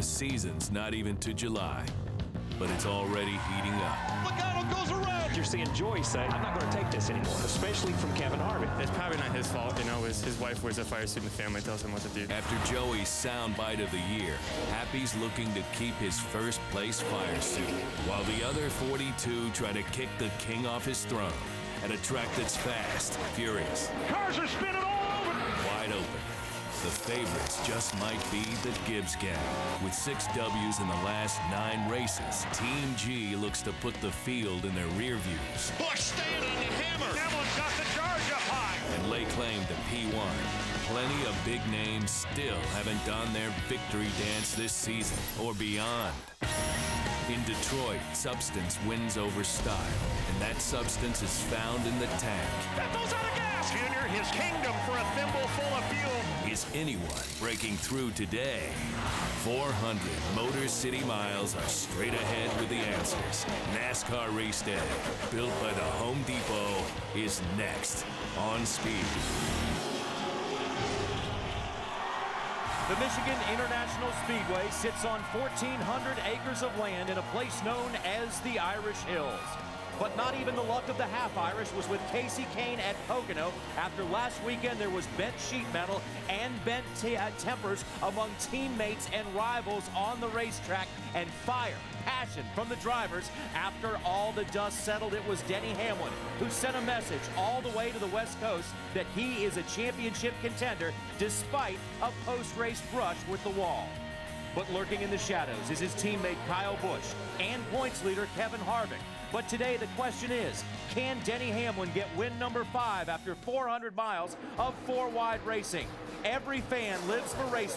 season's not even to July, but it's already heating up. Logano goes around. You're seeing Joey say, I'm not going to take this anymore, especially from Kevin Harvick. It's probably not his fault, you know. His wife wears a fire suit and the family tells him what to do. After Joey's soundbite of the year, Happy's looking to keep his first place fire suit, while the other 42 try to kick the king off his throne at a track that's fast, furious. Cars are spinning all over. Wide open. The favorites just might be the Gibbs gang. With 6 W's in the last 9 races, Team G looks to put the field in their rear views. Bush staying on the hammer. Hamlin's got the charge up high. And lay claim to P1. Plenty of big names still haven't done their victory dance this season or beyond. In Detroit, substance wins over style, and that substance is found in the tank. Vettel's out of gas. Junior, his kingdom for a thimble full of fuel. Is anyone breaking through today? 400 Motor City miles are straight ahead with the answers. NASCAR Race Day, built by the Home Depot, is next on Speed. The Michigan International Speedway sits on 1,400 acres of land in a place known as the Irish Hills. But not even the luck of the half-Irish was with Casey Kane at Pocono. After last weekend, there was bent sheet metal and bent tempers among teammates and rivals on the racetrack, and fire, passion from the drivers. After all the dust settled, it was Denny Hamlin who sent a message all the way to the West Coast that he is a championship contender despite a post-race brush with the wall. But lurking in the shadows is his teammate Kyle Busch and points leader Kevin Harvick. But today the question is, can Denny Hamlin get win number 5 after 400 miles of 4-wide racing? Every fan lives for race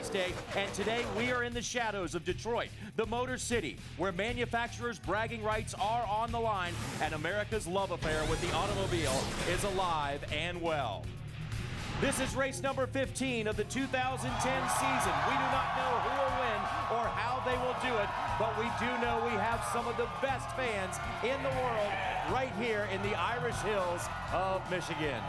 day, and today we are in the shadows of Detroit, the Motor City, where manufacturers' bragging rights are on the line, and America's love affair with the automobile is alive and well. This is race number 15 of the 2010 season. We do not know who will win or how they will do it, but we do know we have some of the best fans in the world right here in the Irish Hills of Michigan.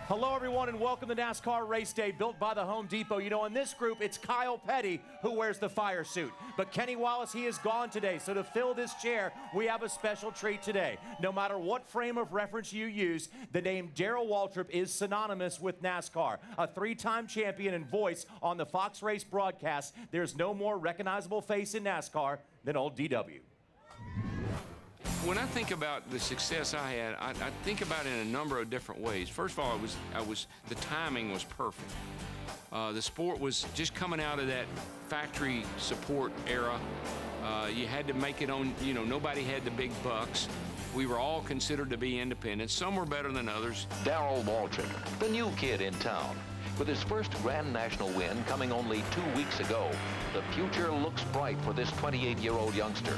Hello, everyone, and welcome to NASCAR Race Day, built by the Home Depot. You know, in this group, it's Kyle Petty who wears the fire suit. But Kenny Wallace, he is gone today, so to fill this chair, we have a special treat today. No matter what frame of reference you use, the name Darrell Waltrip is synonymous with NASCAR. A 3-time champion and voice on the Fox Race broadcast, there's no more recognizable face in NASCAR than old DW. When I think about the success I had, I think about it in a number of different ways. First of all, the timing was perfect. The sport was just coming out of that factory support era. You had to make it on, you know, nobody had the big bucks. We were all considered to be independent. Some were better than others. Darrell Waltrip, the new kid in town. With his first Grand National win coming only 2 weeks ago, the future looks bright for this 28-year-old youngster.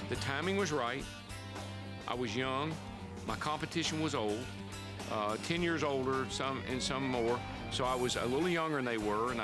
The timing was right. I was young, my competition was old, 10 years older, some more, so I was a little younger than they were, and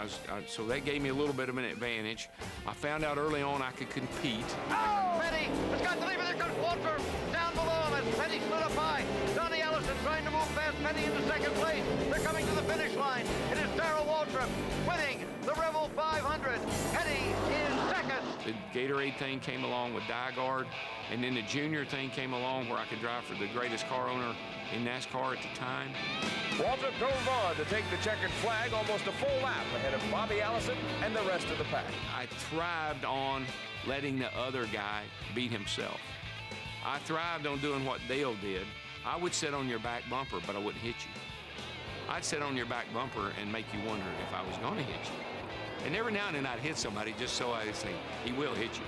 so that gave me a little bit of an advantage. I found out early on I could compete. Oh, Petty has got to leave it. There comes Walter down below him, and Petty split up high. Donnie Allison trying to move past Petty into second place. They're coming to the finish line. It is Darrell Waltrip winning the Revel 500. Petty is second. The Gatorade thing came along with Diagard, and then the junior thing came along where I could drive for the greatest car owner in NASCAR at the time. Waltrip drove on to take the checkered flag almost a full lap ahead of Bobby Allison and the rest of the pack. I thrived on letting the other guy beat himself. I thrived on doing what Dale did. I would sit on your back bumper, but I wouldn't hit you. I'd sit on your back bumper and make you wonder if I was going to hit you. And every now and then I'd hit somebody just so I'd say, he will hit you.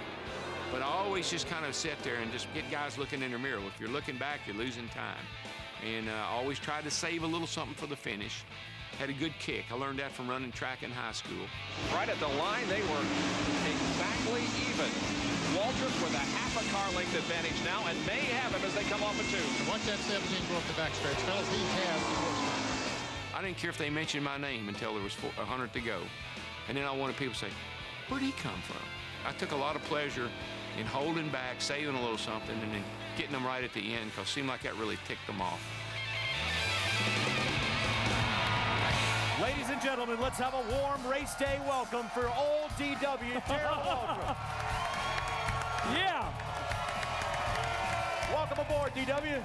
But I always just kind of sit there and just get guys looking in the mirror. If you're looking back, you're losing time. And I always tried to save a little something for the finish. Had a good kick. I learned that from running track in high school. Right at the line, they were exactly even. Waltrip with a half a car length advantage now, and may have him as they come off a 2. Watch that 17 go up the backstretch. Fellas, he has the horsepower. I didn't care if they mentioned my name until there was 100 to go. And then I wanted people to say, where'd he come from? I took a lot of pleasure in holding back, saving a little something, and then getting them right at the end, because it seemed like that really ticked them off. Ladies and gentlemen, let's have a warm race day welcome for old DW, Darrell Waltrip. Yeah. Welcome aboard, DW.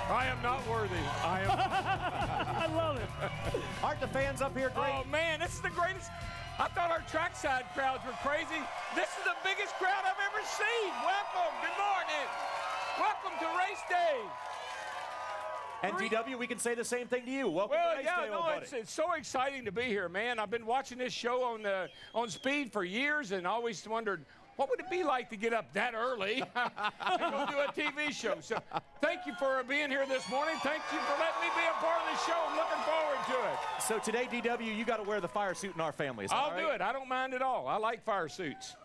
I am not worthy. I am. I love it. Aren't the fans up here great? Oh, man, this is the greatest. I thought our trackside crowds were crazy. This is the biggest crowd I've ever seen. Welcome. Good morning. Welcome to race day. And DW, we can say the same thing to you. Welcome to race day, old buddy. It's so exciting to be here, man. I've been watching this show on Speed for years and always wondered, what would it be like to get up that early and go do a TV show? So thank you for being here this morning. Thank you for letting me be a part of the show. I'm looking forward to it. So today, DW, you got to wear the fire suit in our family. I'll do it. I don't mind at all. I like fire suits.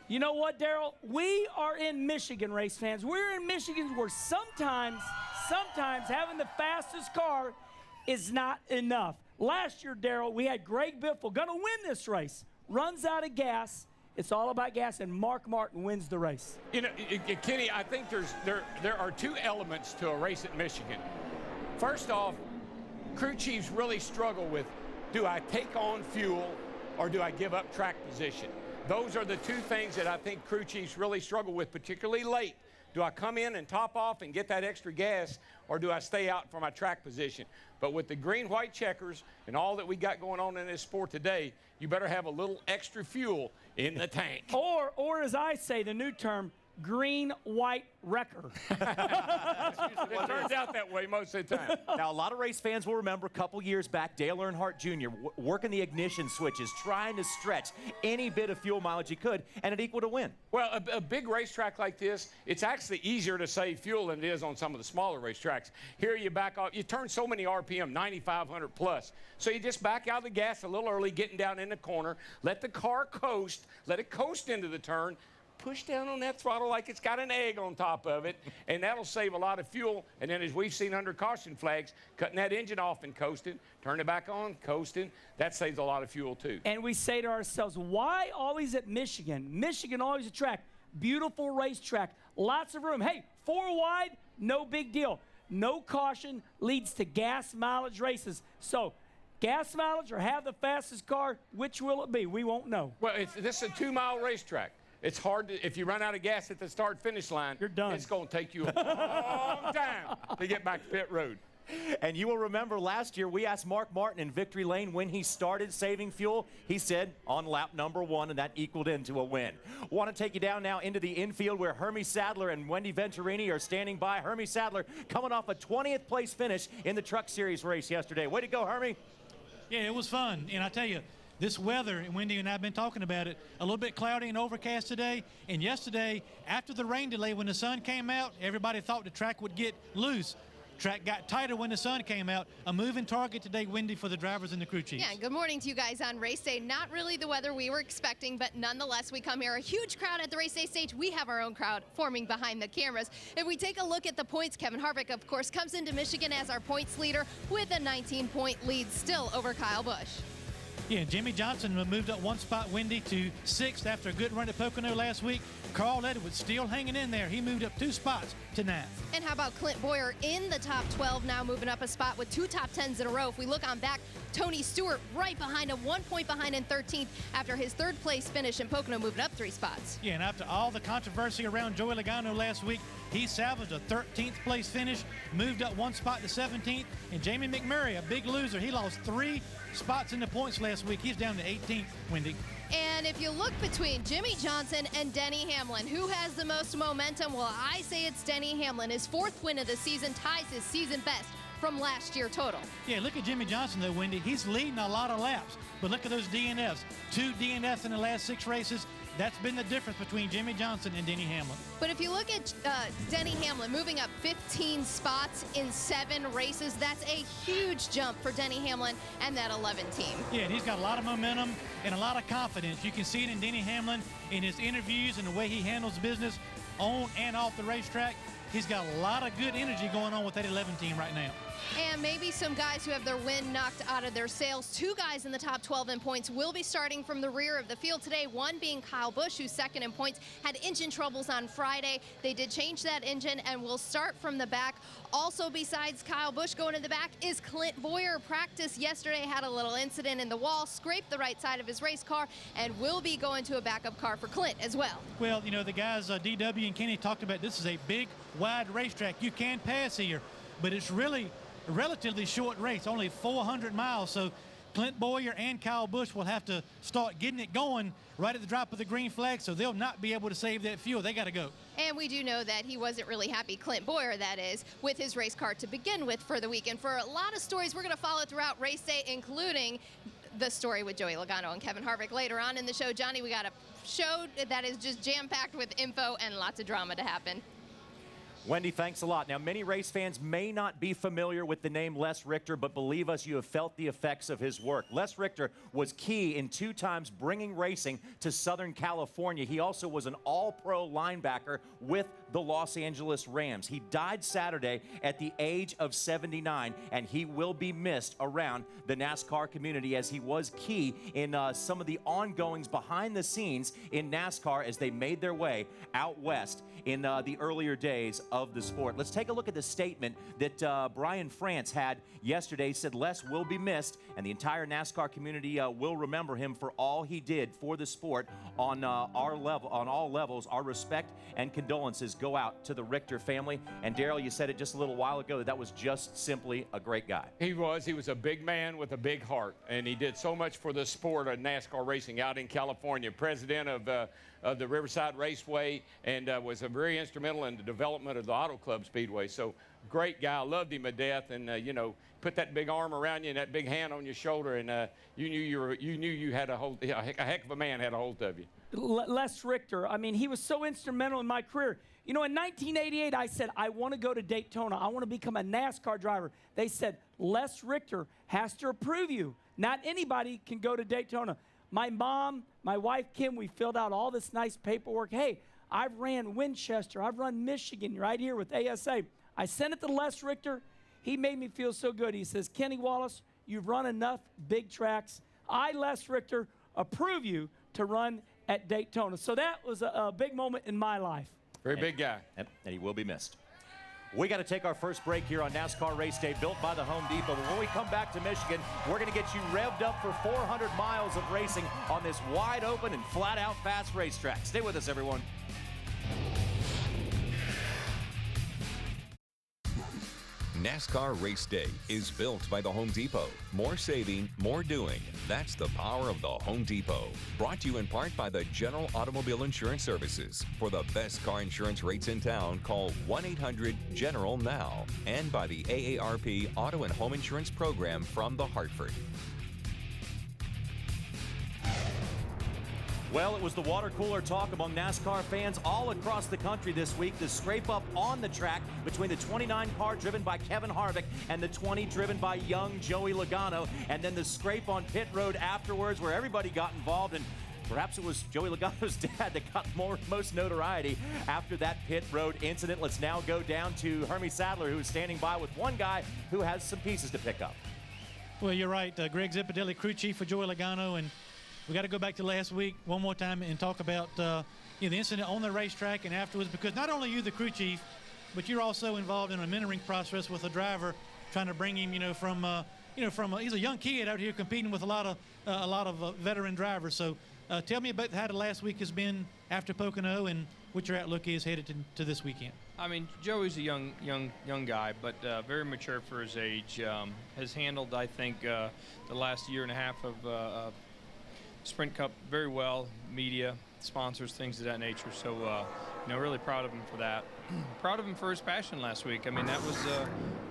You know what, Darrell? We are in Michigan, race fans. We're in Michigan where sometimes having the fastest car is not enough. Last year, Darrell, we had Greg Biffle going to win this race. Runs out of gas. It's all about gas, and Mark Martin wins the race. You know, Kenny, I think there are two elements to a race at Michigan. First off, crew chiefs really struggle with, do I take on fuel or do I give up track position? Those are the two things that I think crew chiefs really struggle with, particularly late. Do I come in and top off and get that extra gas, or do I stay out for my track position? But with the green-white checkers and all that we got going on in this sport today, you better have a little extra fuel in the tank. Or as I say, the new term, green-white wrecker. It turns out that way most of the time. Now, a lot of race fans will remember a couple years back, Dale Earnhardt Jr. Working the ignition switches, trying to stretch any bit of fuel mileage he could, and it equaled a win. Well, a big racetrack like this, it's actually easier to save fuel than it is on some of the smaller racetracks. Here you back off, you turn so many RPM, 9,500 plus. So you just back out of the gas a little early, getting down in the corner, let the car coast, let it coast into the turn, push down on that throttle like it's got an egg on top of it, and that'll save a lot of fuel. And then as we've seen under caution flags, cutting that engine off and coasting, turn it back on, coasting, that saves a lot of fuel too. And we say to ourselves, why always at Michigan? Michigan always a track, beautiful racetrack, lots of room. Hey, 4 wide, no big deal. No caution leads to gas mileage races. So gas mileage or have the fastest car, which will it be? We won't know. Well, this is a 2-mile racetrack. It's hard to, if you run out of gas at the start-finish line, you're done. It's going to take you a long time to get back to pit road. And you will remember last year we asked Mark Martin in Victory Lane when he started saving fuel. He said on lap number 1, and that equaled into a win. Want to take you down now into the infield where Hermie Sadler and Wendy Venturini are standing by. Hermie Sadler coming off a 20th place finish in the Truck Series race yesterday. Way to go, Hermie. Yeah, it was fun. And I tell you, this weather, and Wendy and I have been talking about it, a little bit cloudy and overcast today. And yesterday, after the rain delay, when the sun came out, everybody thought the track would get loose. Track got tighter when the sun came out. A moving target today, Wendy, for the drivers and the crew chiefs. Yeah, good morning to you guys on race day. Not really the weather we were expecting, but nonetheless, we come here. A huge crowd at the race day stage. We have our own crowd forming behind the cameras. If we take a look at the points, Kevin Harvick, of course, comes into Michigan as our points leader with a 19-point lead still over Kyle Busch. Yeah, Jimmy Johnson moved up 1 spot, Wendy, to 6th after a good run at Pocono last week. Carl Edwards still hanging in there. He moved up 2 spots to 9th. And how about Clint Boyer in the top 12 now, moving up a spot with 2 top 10s in a row. If we look on back, Tony Stewart right behind him, 1 point behind in 13th after his 3rd place finish in Pocono, moving up 3 spots. Yeah, and after all the controversy around Joey Logano last week, he salvaged a 13th place finish, moved up 1 spot to 17th. And Jamie McMurray, a big loser, he lost 3 spots in the points last week. He's down to 18th, Wendy. And if you look between Jimmy Johnson and Denny Hamlin, who has the most momentum? Well, I say it's Denny Hamlin. His 4th win of the season ties his season best from last year total. Yeah, look at Jimmy Johnson, though, Wendy. He's leading a lot of laps. But look at those DNFs. 2 DNFs in the last 6 races. That's been the difference between Jimmy Johnson and Denny Hamlin. But if you look at Denny Hamlin moving up 15 spots in 7 races, that's a huge jump for Denny Hamlin and that 11 team. Yeah, and he's got a lot of momentum and a lot of confidence. You can see it in Denny Hamlin in his interviews and the way he handles business on and off the racetrack. He's got a lot of good energy going on with that 11 team right now. And maybe some guys who have their wind knocked out of their sails. 2 guys in the top 12 in points will be starting from the rear of the field today. One being Kyle Busch, who's second in points, had engine troubles on Friday. They did change that engine and will start from the back. Also, besides Kyle Busch going to the back, is Clint Boyer. Practice yesterday, had a little incident in the wall, scraped the right side of his race car, and will be going to a backup car for Clint as well. Well, you know, the guys, DW and Kenny talked about this is a big, wide racetrack. You can pass here, but it's really a relatively short race, only 400 miles. So Clint Boyer and Kyle Busch will have to start getting it going right at the drop of the green flag, so they'll not be able to save that fuel. They got to go. And we do know that he wasn't really happy, Clint Boyer, that is, with his race car to begin with for the weekend. For a lot of stories we're going to follow throughout race day, including the story with Joey Logano and Kevin Harvick later on in the show. Johnny, we got a show that is just jam-packed with info and lots of drama to happen. Wendy, thanks a lot. Now, many race fans may not be familiar with the name Les Richter, but believe us, you have felt the effects of his work. Les Richter was key in 2 times bringing racing to Southern California. He also was an all-pro linebacker with the Los Angeles Rams. He died Saturday at the age of 79, and he will be missed around the NASCAR community as he was key in some of the ongoings behind the scenes in NASCAR as they made their way out west in the earlier days of the sport. Let's take a look at the statement that Brian France had yesterday. He said Les will be missed, and the entire NASCAR community will remember him for all he did for the sport on our level, on all levels. Our respect and condolences go out to the Richter family. And Daryl, you said it just a little while ago that was just simply a great guy. He was a big man with a big heart, and he did so much for the sport of NASCAR racing out in California. President of the Riverside Raceway, and was very instrumental in the development of the Auto Club Speedway. So great guy, loved him to death, and you know, put that big arm around you and that big hand on your shoulder, and you knew you had a hold. A heck of a man had a hold of you. Les Richter, I mean, he was so instrumental in my career. You know, in 1988, I said, I want to go to Daytona. I want to become a NASCAR driver. They said, Les Richter has to approve you. Not anybody can go to Daytona. My mom, my wife, Kim, we filled out all this nice paperwork. Hey, I've ran Winchester. I've run Michigan right here with ASA. I sent it to Les Richter. He made me feel so good. He says, Kenny Wallace, you've run enough big tracks. I, Les Richter, approve you to run at Daytona. So that was a big moment in my life. Very big guy. And he will be missed. We got to take our first break here on NASCAR Race Day, built by the Home Depot. But when we come back to Michigan, we're going to get you revved up for 400 miles of racing on this wide open and flat out fast racetrack. Stay with us, everyone. NASCAR Race Day is built by the Home Depot. More saving, more doing. That's the power of the Home Depot. Brought to you in part by the General Automobile Insurance Services. For the best car insurance rates in town, call 1-800-GENERAL now. And by the AARP Auto and Home Insurance Program from the Hartford. Well, it was the water cooler talk among NASCAR fans all across the country this week. The scrape up on the track between the 29 car driven by Kevin Harvick and the 20 driven by young Joey Logano. And then the scrape on pit road afterwards where everybody got involved. And perhaps it was Joey Logano's dad that got most notoriety after that pit road incident. Let's now go down to Hermie Sadler, who is standing by with one guy who has some pieces to pick up. Well, you're right. Greg Zipadelli, crew chief for Joey Logano, and we got to go back to last week one more time and talk about the incident on the racetrack and afterwards, because not only are you the crew chief, but you're also involved in a mentoring process with a driver, trying to bring him, he's a young kid out here competing with a lot of veteran drivers. So tell me about how the last week has been after Pocono and what your outlook is headed to this weekend. I mean, Joey's a young guy, but very mature for his age. Has handled, I think, the last year and a half of Sprint Cup very well, media, sponsors, things of that nature. So, really proud of him for that. Proud of him for his passion last week. I mean, that was,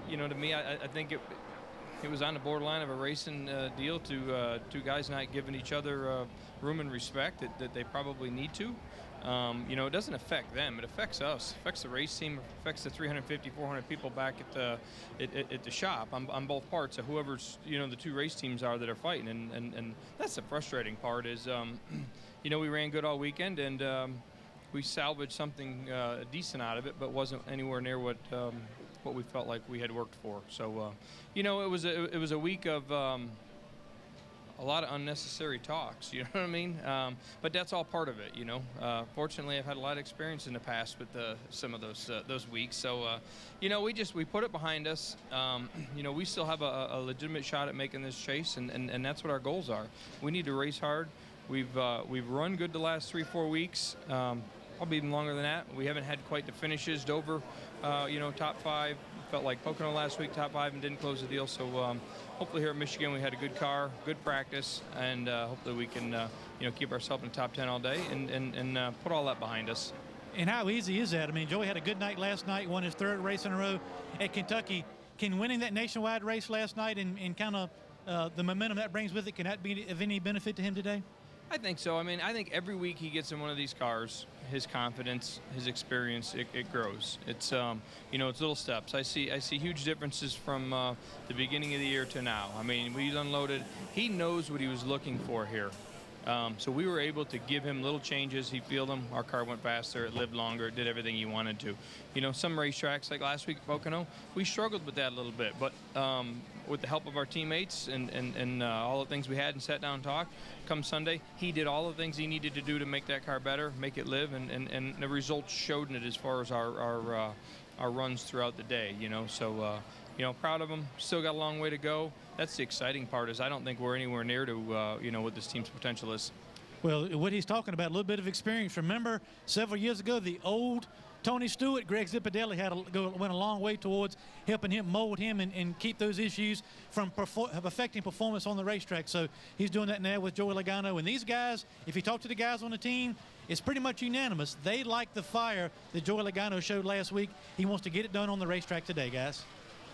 to me, I think it was on the borderline of a racing deal to two guys not giving each other room and respect that they probably need to. It doesn't affect them. It affects us. It affects the race team. It affects the 350, 400 people back at the shop on both parts of whoever's, the two race teams are that are fighting. And that's the frustrating part is, we ran good all weekend and we salvaged something decent out of it, but wasn't anywhere near what what we felt like we had worked for. So, you know, it was a week of a lot of unnecessary talks, you know what I mean? But that's all part of it, you know. Fortunately, I've had a lot of experience in the past with some of those weeks. So, you know, we put it behind us. You know, we still have a legitimate shot at making this chase, and that's what our goals are. We need to race hard. We've run good the last 3-4 weeks, probably even longer than that. We haven't had quite the finishes. Dover, you know, top 5. Felt like Pocono last week, top 5, and didn't close the deal. So hopefully here at Michigan we had a good car, good practice, and hopefully we can you know, keep ourselves in the top 10 all day and put all that behind us. And how easy is that? I mean, Joey had a good night last night, won his 3rd race in a row at Kentucky. Can winning that nationwide race last night and kind of the momentum that brings with it, can that be of any benefit to him today? I think so. I mean, I think every week he gets in one of these cars, his confidence, his experience, it grows. It's you know, it's little steps. I see huge differences from the beginning of the year to now. I mean, we unloaded. He knows what he was looking for here. So we were able to give him little changes. He fielded them. Our car went faster. It lived longer. It did everything he wanted to. You know, some racetracks like last week at Pocono, we struggled with that a little bit. But with the help of our teammates and all the things we had and sat down and talked, come Sunday, he did all the things he needed to do to make that car better, make it live, and the results showed in it as far as our runs throughout the day. You know, so. You know, proud of him. Still got a long way to go. That's the exciting part. Is I don't think we're anywhere near to you know, what this team's potential is. Well, what he's talking about, a little bit of experience. Remember, several years ago, the old Tony Stewart, Greg Zipadelli went a long way towards helping him mold him and keep those issues from affecting performance on the racetrack. So he's doing that now with Joey Logano. And these guys, if you talk to the guys on the team, it's pretty much unanimous. They like the fire that Joey Logano showed last week. He wants to get it done on the racetrack today, guys.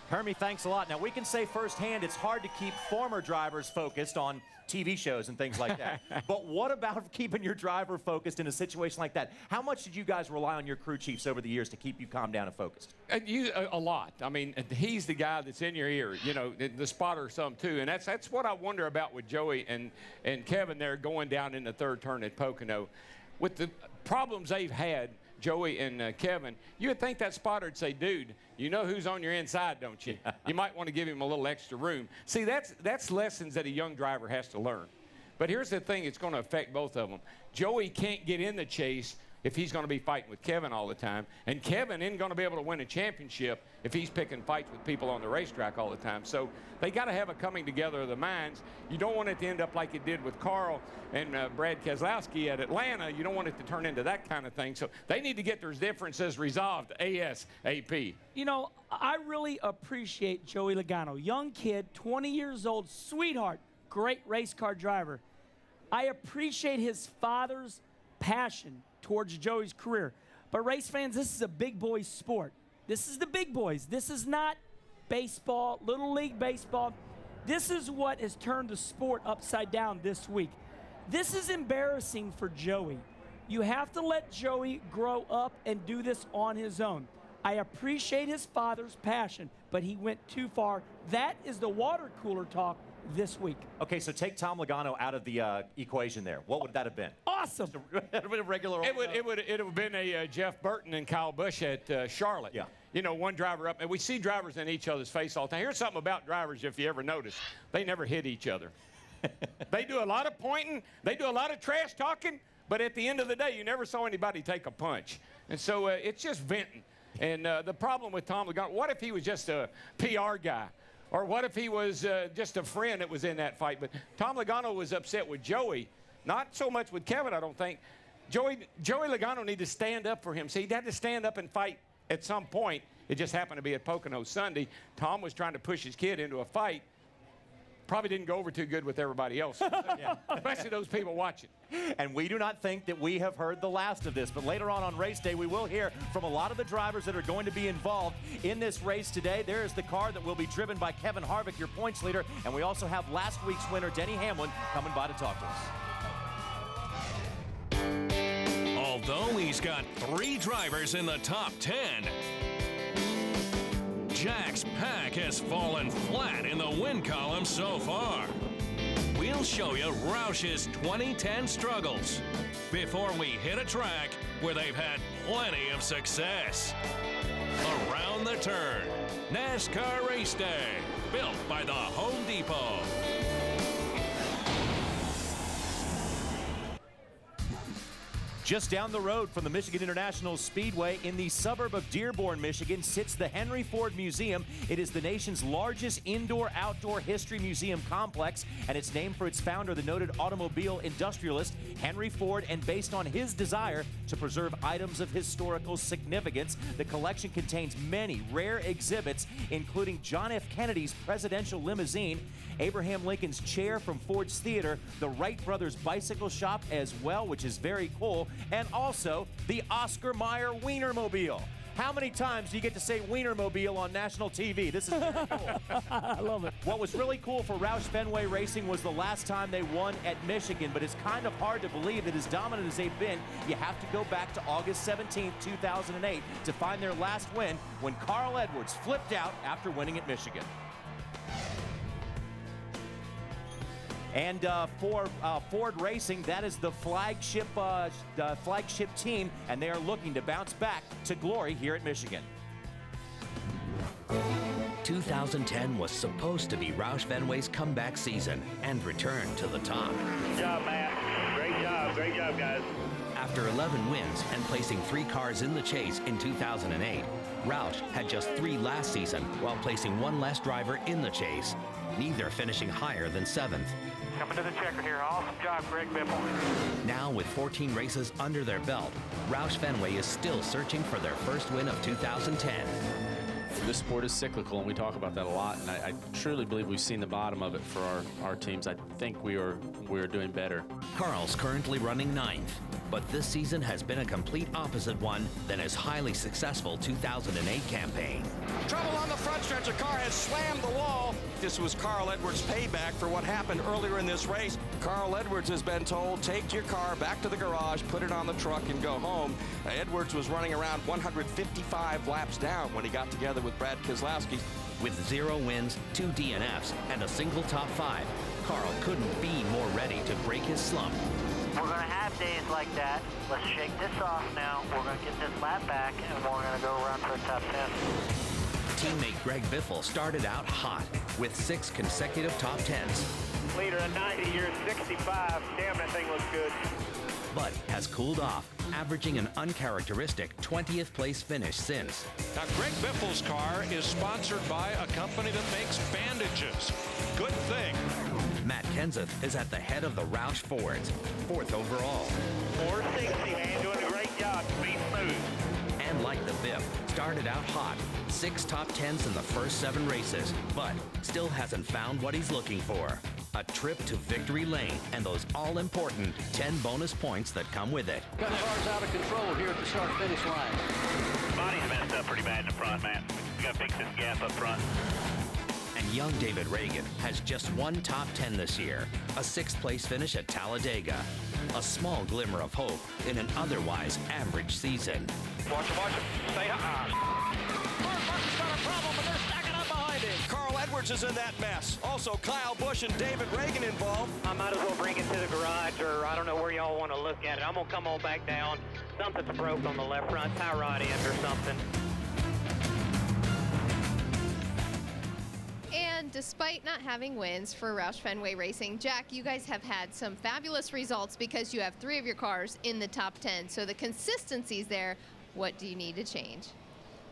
Hermie, thanks a lot. Now, we can say firsthand it's hard to keep former drivers focused on TV shows and things like that. But what about keeping your driver focused in a situation like that? How much did you guys rely on your crew chiefs over the years to keep you calm down and focused? A lot. I mean, he's the guy that's in your ear, you know, the spotter some too. And that's what I wonder about with Joey and Kevin there going down in the 3rd turn at Pocono. With the problems they've had, Joey and Kevin, you would think that spotter would say, dude, you know who's on your inside, don't you? You might want to give him a little extra room. See, that's lessons that a young driver has to learn. But here's the thing, it's going to affect both of them. Joey can't get in the chase if he's going to be fighting with Kevin all the time. And Kevin isn't going to be able to win a championship if he's picking fights with people on the racetrack all the time. So they got to have a coming together of the minds. You don't want it to end up like it did with Carl and Brad Keselowski at Atlanta. You don't want it to turn into that kind of thing. So they need to get their differences resolved ASAP. You know, I really appreciate Joey Logano. Young kid, 20 years old, sweetheart, great race car driver. I appreciate his father's passion towards Joey's career. But race fans, this is a big boys sport. This is the big boys. This is not baseball, Little League baseball. This is what has turned the sport upside down this week. This is embarrassing for Joey. You have to let Joey grow up and do this on his own. I appreciate his father's passion, but he went too far. That is the water cooler talk this week. Okay, so take Tom Logano out of the equation there. What would that have been? Awesome. A regular. It would have been a Jeff Burton and Kyle Busch at Charlotte. Yeah. You know, one driver up, and we see drivers in each other's face all the time. Here's something about drivers, if you ever notice. They never hit each other. They do a lot of pointing. They do a lot of trash talking. But at the end of the day, you never saw anybody take a punch. And so it's just venting. And the problem with Tom Logano, what if he was just a PR guy? Or what if he was just a friend that was in that fight? But Tom Logano was upset with Joey, not so much with Kevin, I don't think. Joey Logano needed to stand up for him. See, he had to stand up and fight at some point. It just happened to be at Pocono Sunday. Tom was trying to push his kid into a fight. Probably didn't go over too good with everybody else, especially those people watching. And we do not think that we have heard the last of this, but later on race day, we will hear from a lot of the drivers that are going to be involved in this race today. There is the car that will be driven by Kevin Harvick, your points leader, and we also have last week's winner, Denny Hamlin, coming by to talk to us. Although he's got 3 drivers in the top 10, Jack's pack has fallen flat in the win column so far. We we'll show you Roush's 2010 struggles before we hit a track where they've had plenty of success. Around the Turn, NASCAR Race Day, built by the Home Depot. Just down the road from the Michigan International Speedway in the suburb of Dearborn, Michigan, sits the Henry Ford Museum. It is the nation's largest indoor-outdoor history museum complex, and it's named for its founder, the noted automobile industrialist Henry Ford, and based on his desire to preserve items of historical significance. The collection contains many rare exhibits, including John F. Kennedy's presidential limousine, Abraham Lincoln's chair from Ford's Theater, the Wright brothers bicycle shop as well, which is very cool, and also the Oscar Mayer Wienermobile. How many times do you get to say Wienermobile on national TV? This is very cool. I love it. What was really cool for Roush Fenway Racing was the last time they won at Michigan, but it's kind of hard to believe that as dominant as they've been, you have to go back to August 17th, 2008 to find their last win when Carl Edwards flipped out after winning at Michigan. And for Ford Racing, that is the flagship team, and they are looking to bounce back to glory here at Michigan. 2010 was supposed to be Roush Fenway's comeback season and return to the top. Good job, Matt. Great job, guys. After 11 wins and placing 3 cars in the chase in 2008, Roush had just 3 last season while placing 1 less driver in the chase, neither finishing higher than 7th. Coming to the checker here. Awesome job, Greg Biffle. Now, with 14 races under their belt, Roush Fenway is still searching for their first win of 2010. This sport is cyclical, and we talk about that a lot, and I truly believe we've seen the bottom of it for our teams. I think we are doing better. Carl's currently running 9th, but this season has been a complete opposite one than his highly successful 2008 campaign. Trouble on the front stretch. A car has slammed the wall. This was Carl Edwards' payback for what happened earlier in this race. Carl Edwards has been told, take your car back to the garage, put it on the truck, and go home. Edwards was running around 155 laps down when he got together with Brad Keselowski. With 0 wins, 2 DNFs, and a single top 5, Carl couldn't be more ready to break his slump. We're going to have days like that. Let's shake this off now. We're going to get this lap back, and we're going to go run for a top 10. Teammate Greg Biffle started out hot with 6 consecutive top 10s. Leader at 90, you're at 65. Damn, that thing looks good. But has cooled off, averaging an uncharacteristic 20th place finish since. Now, Greg Biffle's car is sponsored by a company that makes bandages. Good thing. Matt Kenseth is at the head of the Roush Fords, 4th overall. 460, man, doing a great job. Be smooth. And like the Biff, started out hot, 6 top 10s in the first 7 races, but still hasn't found what he's looking for. A trip to victory lane and those all-important 10 bonus points that come with it. Got the cars out of control here at the start-finish line. Body's messed up pretty bad in the front, man. We got to fix this gap up front. And young David Reagan has just 1 top 10 this year, a 6th place finish at Talladega. A small glimmer of hope in an otherwise average season. Watch it. Stay high. Martin's got a problem, but they're stacking up behind him. Carl Edwards is in that mess. Also, Kyle Busch and David Reagan involved. I might as well bring it to the garage, or I don't know where y'all want to look at it. I'm going to come on back down. Something's broke on the left front tie rod end or something. And despite not having wins for Roush Fenway Racing, Jack, you guys have had some fabulous results because you have 3 of your cars in the top 10. So the consistency's there. What do you need to change?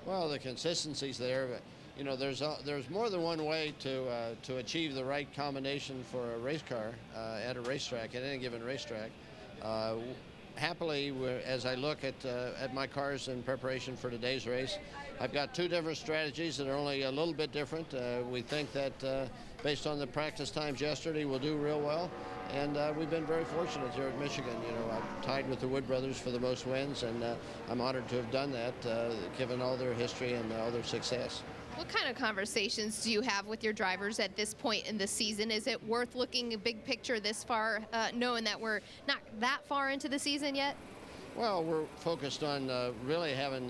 Well, the consistency's there, but you know, there's more than one way to achieve the right combination for a race car at a racetrack, at any given racetrack. Happily, as I look at my cars in preparation for today's race, I've got 2 different strategies that are only a little bit different. We think that based on the practice times yesterday, we'll do real well. And we've been very fortunate here at Michigan. You know, I've tied with the Wood brothers for the most wins, and I'm honored to have done that, given all their history and all their success. What kind of conversations do you have with your drivers at this point in the season? Is it worth looking a big picture this far, knowing that we're not that far into the season yet? Well, we're focused on really having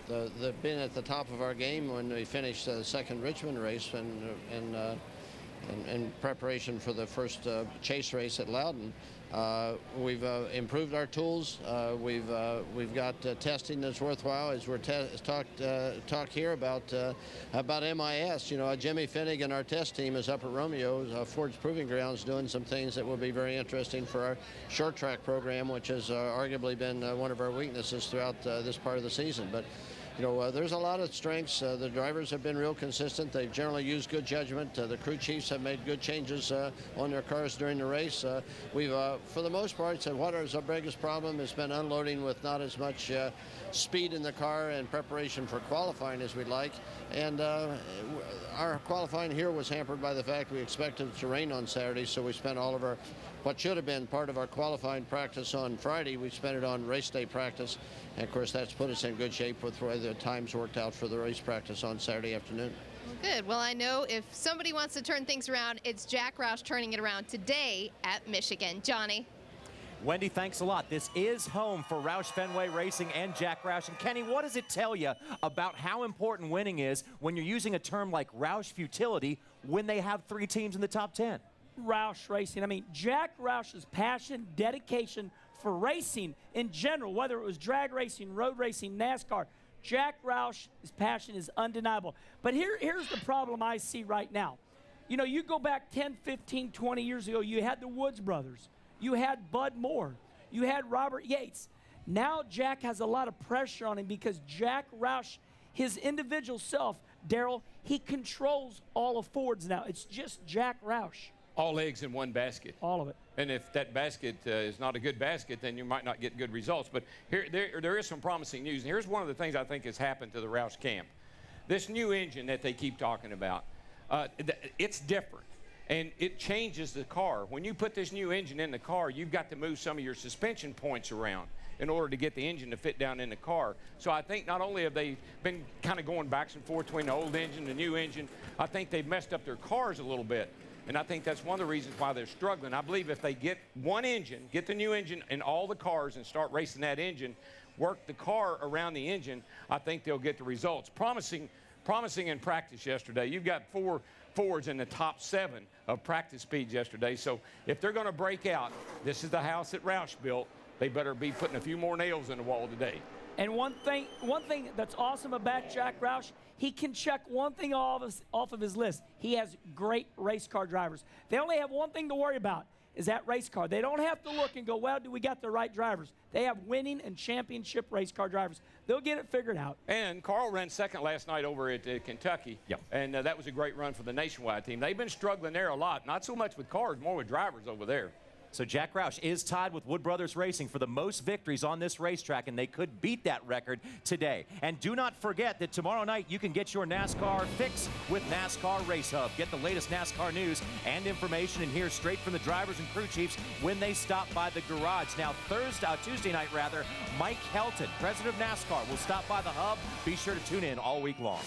been at the top of our game when we finished the 2nd Richmond race, and in preparation for the first chase race at Loudon. We've improved our tools. We've got testing that's worthwhile, as we're talk here about MIS. You know, Jimmy Finnegan, our test team, is up at Romeo, Ford's Proving Grounds, doing some things that will be very interesting for our short track program, which has arguably been one of our weaknesses throughout this part of the season. But you know, there's a lot of strengths. The drivers have been real consistent. They've generally used good judgment. The crew chiefs have made good changes on their cars during the race. We've, for the most part, said what is our biggest problem has been unloading with not as much speed in the car in preparation for qualifying as we'd like. And our qualifying here was hampered by the fact we expected it to rain on Saturday, so we spent all of our, what should have been part of our qualifying practice on Friday, we spent it on race day practice. And of course, that's put us in good shape with the way the times worked out for the race practice on Saturday afternoon. Well, good. Well, I know if somebody wants to turn things around, it's Jack Roush turning it around today at Michigan. Johnny. Wendy, thanks a lot. This is home for Roush Fenway Racing and Jack Roush. And Kenny, what does it tell you about how important winning is when you're using a term like Roush futility when they have 3 teams in the top 10? Roush Racing. I mean, Jack Roush's passion, dedication for racing in general, whether it was drag racing, road racing, NASCAR, Jack Roush's passion is undeniable. But here's the problem I see right now. You know, you go back 10, 15, 20 years ago, you had the Woods brothers. You had Bud Moore. You had Robert Yates. Now Jack has a lot of pressure on him because Jack Roush, his individual self, Darrell, he controls all of Ford's now. It's just Jack Roush. All eggs in one basket. All of it. And if that basket is not a good basket, then you might not get good results. But there is some promising news. And here's one of the things I think has happened to the Roush camp. This new engine that they keep talking about, it's different. And it changes the car. When you put this new engine in the car, you've got to move some of your suspension points around in order to get the engine to fit down in the car. So I think not only have they been kind of going back and forth between the old engine and the new engine, I think they've messed up their cars a little bit. And I think that's one of the reasons why they're struggling. I believe if they get one engine, get the new engine in all the cars and start racing that engine, work the car around the engine, I think they'll get the results. Promising in practice yesterday. You've got 4 Fords in the top 7 of practice speeds yesterday. So if they're going to break out, this is the house that Roush built. They better be putting a few more nails in the wall today. And one thing that's awesome about Jack Roush, he can check one thing off of his list. He has great race car drivers. They only have one thing to worry about, is that race car. They don't have to look and go, well, do we got the right drivers? They have winning and championship race car drivers. They'll get it figured out. And Carl ran second last night over at Kentucky. Yep. And that was a great run for the Nationwide team. They've been struggling there a lot. Not so much with cars, more with drivers over there. So Jack Roush is tied with Wood Brothers Racing for the most victories on this racetrack, and they could beat that record today. And do not forget that tomorrow night you can get your NASCAR fix with NASCAR Race Hub. Get the latest NASCAR news and information and hear straight from the drivers and crew chiefs when they stop by the garage. Now Tuesday night, Mike Helton, president of NASCAR, will stop by the hub. Be sure to tune in all week long.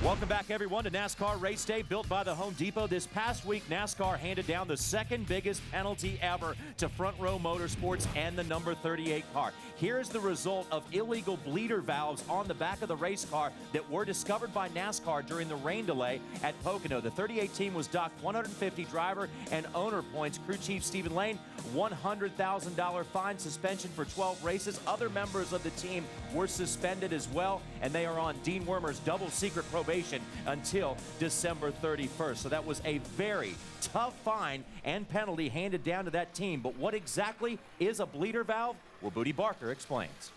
Welcome back, everyone, to NASCAR Race Day, built by the Home Depot. This past week, NASCAR handed down the second biggest penalty ever to Front Row Motorsports and the number 38 car. Here's the result of illegal bleeder valves on the back of the race car that were discovered by NASCAR during the rain delay at Pocono. The 38 team was docked 150 driver and owner points. Crew Chief Stephen Lane, $100,000 fine, suspension for 12 races. Other members of the team were suspended as well, and they are on Dean Wormer's double secret probation until December 31st. So that was a very tough fine and penalty handed down to that team. But what exactly is a bleeder valve? Well, Booty Barker explains.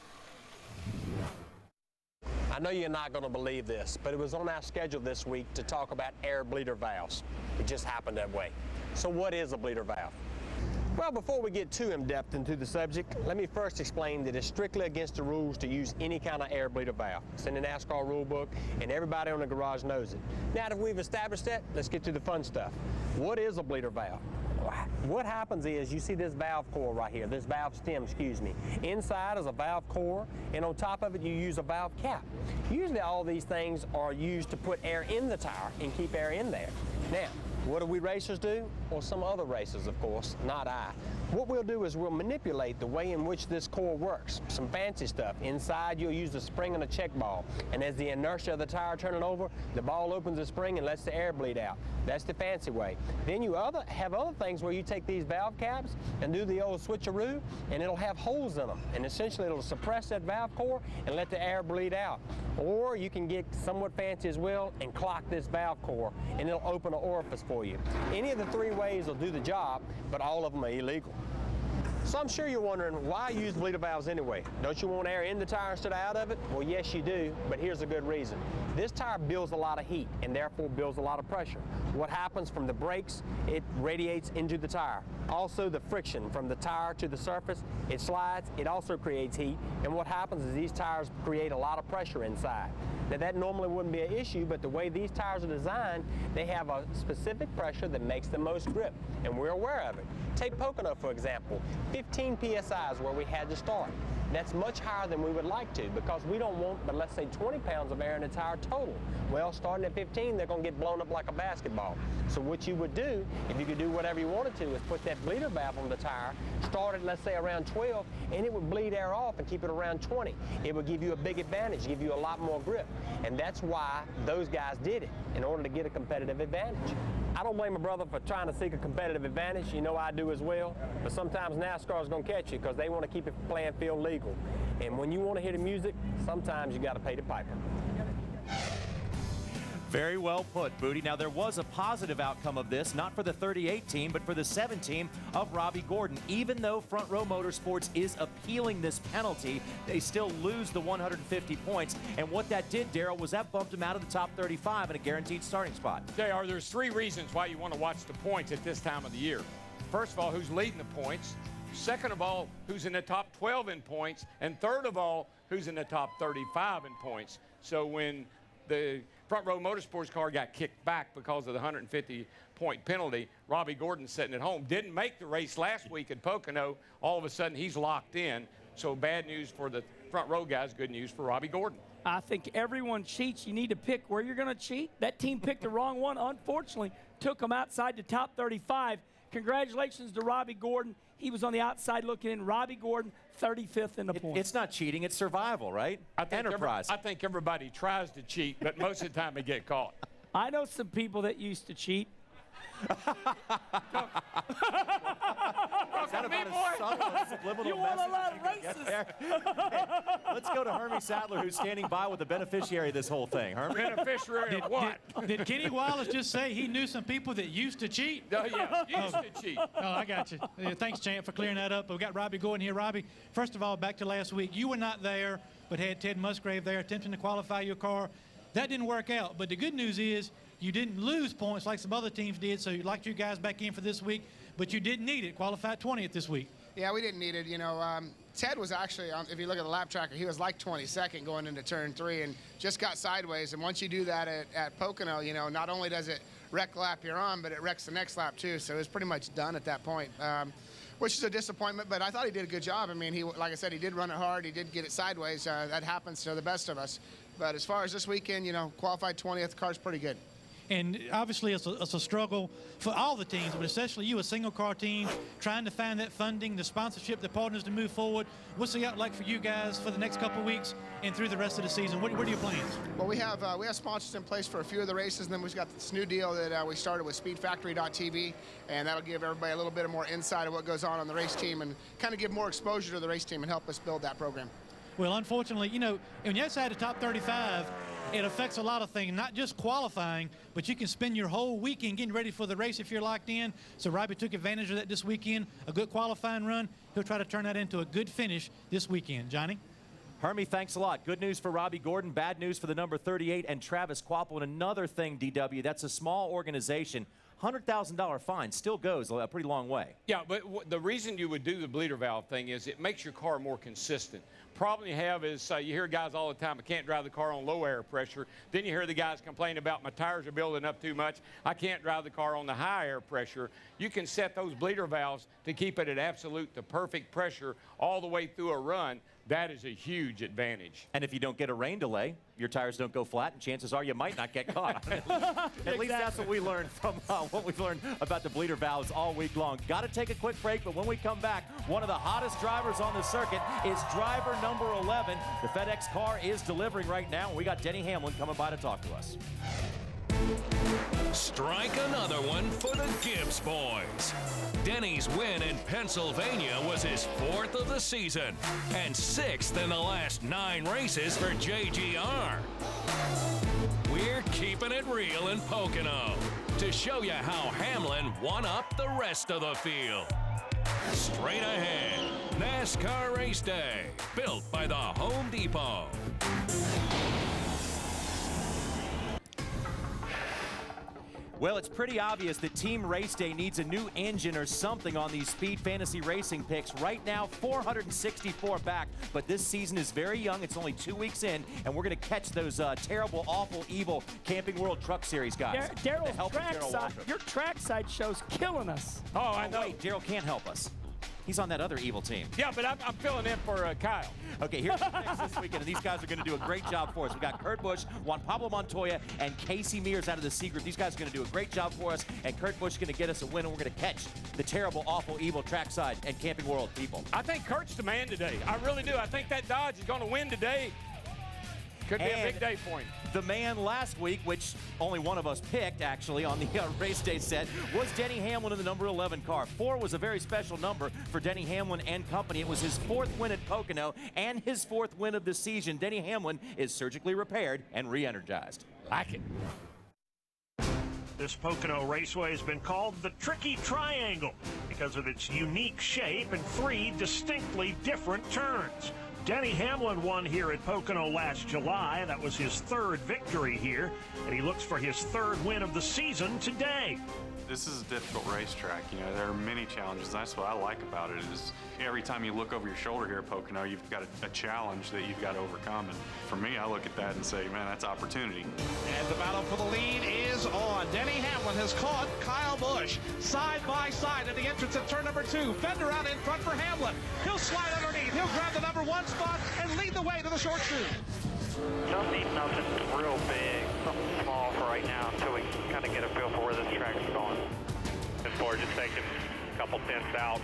I know you're not going to believe this, but it was on our schedule this week to talk about air bleeder valves. It just happened that way. So what is a bleeder valve? Well, before we get too in-depth into the subject, let me first explain that it's strictly against the rules to use any kind of air bleeder valve. It's in the NASCAR rule book, and everybody on the garage knows it. Now that we've established that, let's get to the fun stuff. What is a bleeder valve? What happens is you see this valve core right here, this valve stem, excuse me. Inside is a valve core, and on top of it you use a valve cap. Usually all these things are used to put air in the tire and keep air in there. Now, What do we racers do? Well, some other racers, of course, not I. What we'll do is we'll manipulate the way in which this core works. Some fancy stuff. Inside, you'll use the spring and a check ball. And as the inertia of the tire turning over, the ball opens the spring and lets the air bleed out. That's the fancy way. Then you have other things where you take these valve caps and do the old switcheroo, and it'll have holes in them. And essentially, it'll suppress that valve core and let the air bleed out. Or you can get somewhat fancy as well and clock this valve core, and it'll open an orifice for you. Any of the three ways will do the job, but all of them are illegal. So I'm sure you're wondering, why use bleeder valves anyway? Don't you want air in the tire instead of out of it? Well, yes, you do, but here's a good reason. This tire builds a lot of heat and therefore builds a lot of pressure. What happens from the brakes, it radiates into the tire. Also, the friction from the tire to the surface, it slides, it also creates heat. And what happens is these tires create a lot of pressure inside. Now, that normally wouldn't be an issue, but the way these tires are designed, they have a specific pressure that makes the most grip, and we're aware of it. Take Pocono, for example. 15 PSI is where we had to start. That's much higher than we would like to, because we don't want but let's say 20 pounds of air in the tire total. Well, starting at 15, they're going to get blown up like a basketball. So what you would do, if you could do whatever you wanted to, is put that bleeder valve on the tire, start at, let's say, around 12, and it would bleed air off and keep it around 20. It would give you a big advantage, give you a lot more grip. And that's why those guys did it, in order to get a competitive advantage. I don't blame a brother for trying to seek a competitive advantage. You know I do as well. But sometimes NASCAR is going to catch you because they want to keep it playing field legal. And when you want to hear the music, sometimes you got to pay the piper. Very well put, Booty. Now, there was a positive outcome of this, not for the 38 team, but for the 7 team of Robbie Gordon. Even though Front Row Motorsports is appealing this penalty, they still lose the 150 points. And what that did, Darrell, was that bumped them out of the top 35 in a guaranteed starting spot. JR, there's 3 reasons why you want to watch the points at this time of the year. First of all, who's leading the points? Second of all, who's in the top 12 in points? And third of all, who's in the top 35 in points? So when the Front Row Motorsports car got kicked back because of the 150-point penalty, Robbie Gordon sitting at home. Didn't make the race last week at Pocono. All of a sudden, he's locked in. So bad news for the Front Row guys, good news for Robbie Gordon. I think everyone cheats. You need to pick where you're going to cheat. That team picked the wrong one. Unfortunately, took them outside the top 35. Congratulations to Robbie Gordon. He was on the outside looking in. Robbie Gordon, 35th in the points. It's not cheating, it's survival, right? Enterprise. I think everybody tries to cheat, but most of the time they get caught. I know some people that used to cheat. Is that about as subtle a subliminal you won a message lot of as you can races. get there? Hey, let's go to Hermie Sadler, who's standing by with the beneficiary of this whole thing. Hermie? Beneficiary of what? Did Kenny Wallace just say he knew some people that used to cheat? Yeah, used to cheat. Oh, I got you. Yeah, thanks, Champ, for clearing that up. We've got Robbie Gordon here. Robbie, first of all, back to last week. You were not there, but had Ted Musgrave there attempting to qualify your car. That didn't work out. But the good news is you didn't lose points like some other teams did, so you'd like you guys back in for this week, but you didn't need it. Qualified 20th this week. Yeah, we didn't need it. You know, Ted was actually, if you look at the lap tracker, he was like 22nd going into turn 3 and just got sideways. And once you do that at Pocono, you know, not only does it wreck the lap you're on, but it wrecks the next lap too. So it was pretty much done at that point, which is a disappointment. But I thought he did a good job. I mean, he, like I said, he did run it hard. He did get it sideways. That happens to the best of us. But as far as this weekend, you know, qualified 20th, car's pretty good. And obviously it's a struggle for all the teams, but especially you, a single-car team, trying to find that funding, the sponsorship, the partners to move forward. What's the outlook for you guys for the next couple of weeks and through the rest of the season? What are your plans? Well, we have sponsors in place for a few of the races, and then we've got this new deal that we started with SpeedFactory.tv, and that'll give everybody a little bit more insight of what goes on the race team and kind of give more exposure to the race team and help us build that program. Well, unfortunately, you know, when you're outside the top 35, it affects a lot of things, not just qualifying, but you can spend your whole weekend getting ready for the race if you're locked in. So Robbie took advantage of that this weekend, a good qualifying run. He'll try to turn that into a good finish this weekend. Johnny? Hermie, thanks a lot. Good news for Robbie Gordon, bad news for the number 38 and Travis Quapple. And another thing, DW, that's a small organization. $100,000 fine still goes a pretty long way. Yeah, but the reason you would do the bleeder valve thing is it makes your car more consistent. Problem you have is you hear guys all the time, I can't drive the car on low air pressure. Then you hear the guys complain about my tires are building up too much. I can't drive the car on the high air pressure. You can set those bleeder valves to keep it at absolute, the perfect pressure all the way through a run. That is a huge advantage. And if you don't get a rain delay, your tires don't go flat, and chances are you might not get caught. At least that's what we learned from what we've learned about the bleeder valves all week long. Got to take a quick break, but when we come back, one of the hottest drivers on the circuit is driver number 11. The FedEx car is delivering right now, and we got Denny Hamlin coming by to talk to us. Strike another one for the Gibbs boys. Denny's win in Pennsylvania was his 4th of the season and 6th in the last 9 races for JGR. We're keeping it real in Pocono to show you how Hamlin won up the rest of the field. Straight ahead, NASCAR Race Day, built by the Home Depot. Well, it's pretty obvious that Team Race Day needs a new engine or something on these Speed Fantasy Racing picks. Right now, 464 back, but this season is very young. It's only 2 weeks in, and we're going to catch those terrible, awful, evil Camping World Truck Series guys. Your trackside show's killing us. Oh, I know. Wait, Daryl can't help us. He's on that other evil team. Yeah, but I'm filling in for Kyle. Okay, here's the picks this weekend, and these guys are going to do a great job for us. We got Kurt Busch, Juan Pablo Montoya, and Casey Mears out of the C Group. These guys are going to do a great job for us, and Kurt Busch is going to get us a win, and we're going to catch the terrible, awful, evil trackside and Camping World people. I think Kurt's the man today. I really do. I think that Dodge is going to win today. Could be a big day for him. The man last week, which only one of us picked, actually, on the race day set, was Denny Hamlin in the number 11 car. 4 was a very special number for Denny Hamlin and company. It was his 4th win at Pocono and his 4th win of the season. Denny Hamlin is surgically repaired and re-energized. Like it. This Pocono Raceway has been called the Tricky Triangle because of its unique shape and 3 distinctly different turns. Denny Hamlin won here at Pocono last July. That was his 3rd victory here, and he looks for his 3rd win of the season today. This is a difficult racetrack. You know, there are many challenges. That's what I like about it is every time you look over your shoulder here at Pocono, you've got a challenge that you've got to overcome. And for me, I look at that and say, man, that's opportunity. And the battle for the lead is on. Denny Hamlin has caught Kyle Busch side by side at the entrance of turn number 2. Fender out in front for Hamlin. He'll slide underneath. He'll grab the number 1 spot and lead the way to the short chute. Don't need nothing real big, something small for right now until we kind of get a feel for where this track is going. This board just taking a couple tenths out,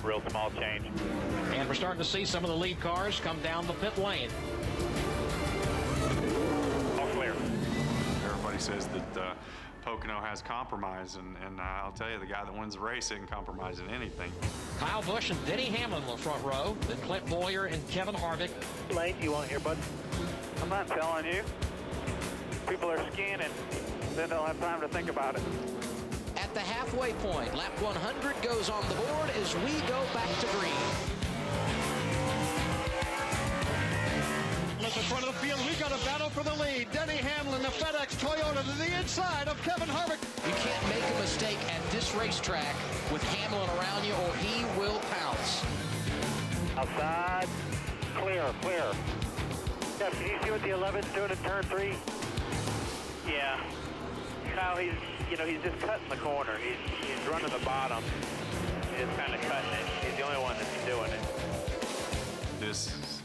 real small change. And we're starting to see some of the lead cars come down the pit lane. All clear. Everybody says that Pocono has compromise, and I'll tell you, the guy that wins the race isn't compromising anything. Kyle Busch and Denny Hamlin in the front row, then Clint Boyer and Kevin Harvick. Lane, you want here, bud? I'm not telling you. People are skiing and they don't have time to think about it. At the halfway point, lap 100 goes on the board as we go back to green. At the front of the field, we got a battle for the lead. Denny Hamlin, the FedEx Toyota to the inside of Kevin Harvick. You can't make a mistake at this racetrack with Hamlin around you or he will pounce. Outside, clear, clear. Jeff, can you see what the 11's doing in turn 3? Yeah. Kyle, he's just cutting the corner. He's running the bottom. He's kind of cutting it. He's the only one that's doing it. This is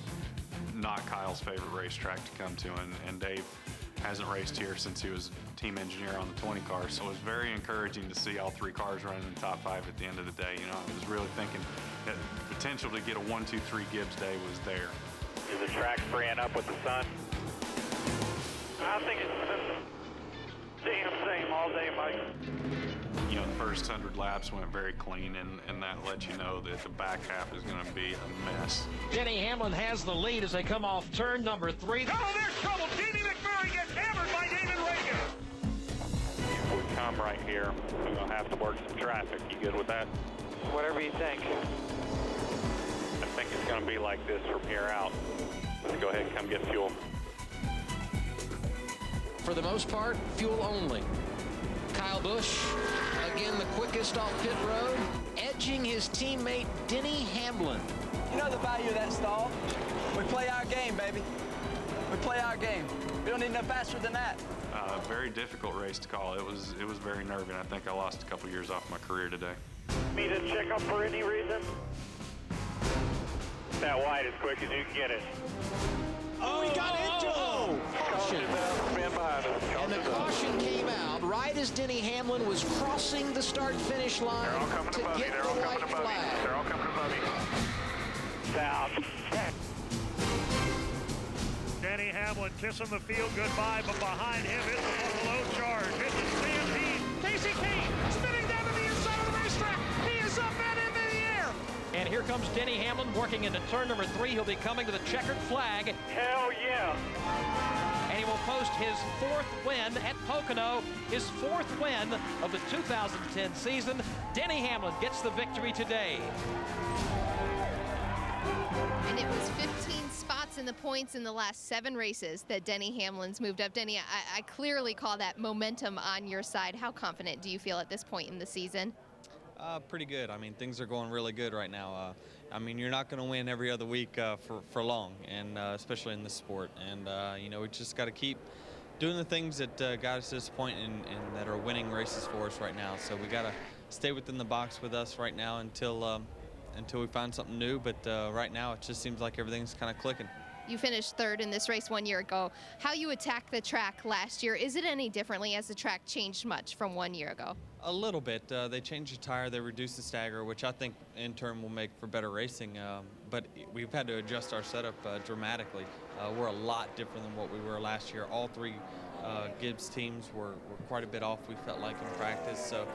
not Kyle's favorite racetrack to come to, and Dave hasn't raced here since he was team engineer on the 20 car, so it was very encouraging to see all 3 cars running in the top 5 at the end of the day. You know, I was really thinking that the potential to get a 1-2-3 Gibbs day was there. Is the track spraying up with the sun? I think it's the damn same all day, Mike. You know, the first 100 laps went very clean, and that lets you know that the back half is going to be a mess. Denny Hamlin has the lead as they come off turn number 3. Oh, there's trouble. Davey McMurray gets hammered by David Reagan. If we come right here, we're going to have to work some traffic. You good with that? Whatever you think. I think it's going to be like this from here out. Let's go ahead and come get fuel. For the most part, fuel only. Kyle Busch, again the quickest off pit road, edging his teammate Denny Hamlin. You know the value of that stall? We play our game, baby. We play our game. We don't need no faster than that. Very difficult race to call. It was very nerving. I think I lost a couple years off my career today. Me to check up for any reason? that white as quick as you can get it. Oh, he got into Caution. And the caution came out right as Denny Hamlin was crossing the start-finish line to get the white flag. They're all coming above you. South. Denny Hamlin kissing the field goodbye, but behind him is the Buffalo Charge. It's a stampede. Casey Kane spinning down to the inside of the racetrack. He is up and into the air. And here comes Denny Hamlin working into turn number 3. He'll be coming to the checkered flag. Hell yeah. And he will post his 4th win at Pocono, his 4th win of the 2010 season. Denny Hamlin gets the victory today. And it was 15 spots in the points in the last 7 races that Denny Hamlin's moved up. Denny, I clearly call that momentum on your side. How confident do you feel at this point in the season? Pretty good. I mean, things are going really good right now. I mean, you're not going to win every other week for long, and especially in this sport. And, you know, we just got to keep doing the things that got us to this point and that are winning races for us right now. So we got to stay within the box with us right now until we find something new. But right now, it just seems like everything's kind of clicking. You finished 3rd in this race 1 year ago. How you attacked the track last year, is it any differently as the track changed much from 1 year ago? A little bit. They changed the tire, they reduced the stagger, which I think in turn will make for better racing. But we've had to adjust our setup dramatically. We're a lot different than what we were last year. All 3 Gibbs teams were quite a bit off, we felt like, in practice. So,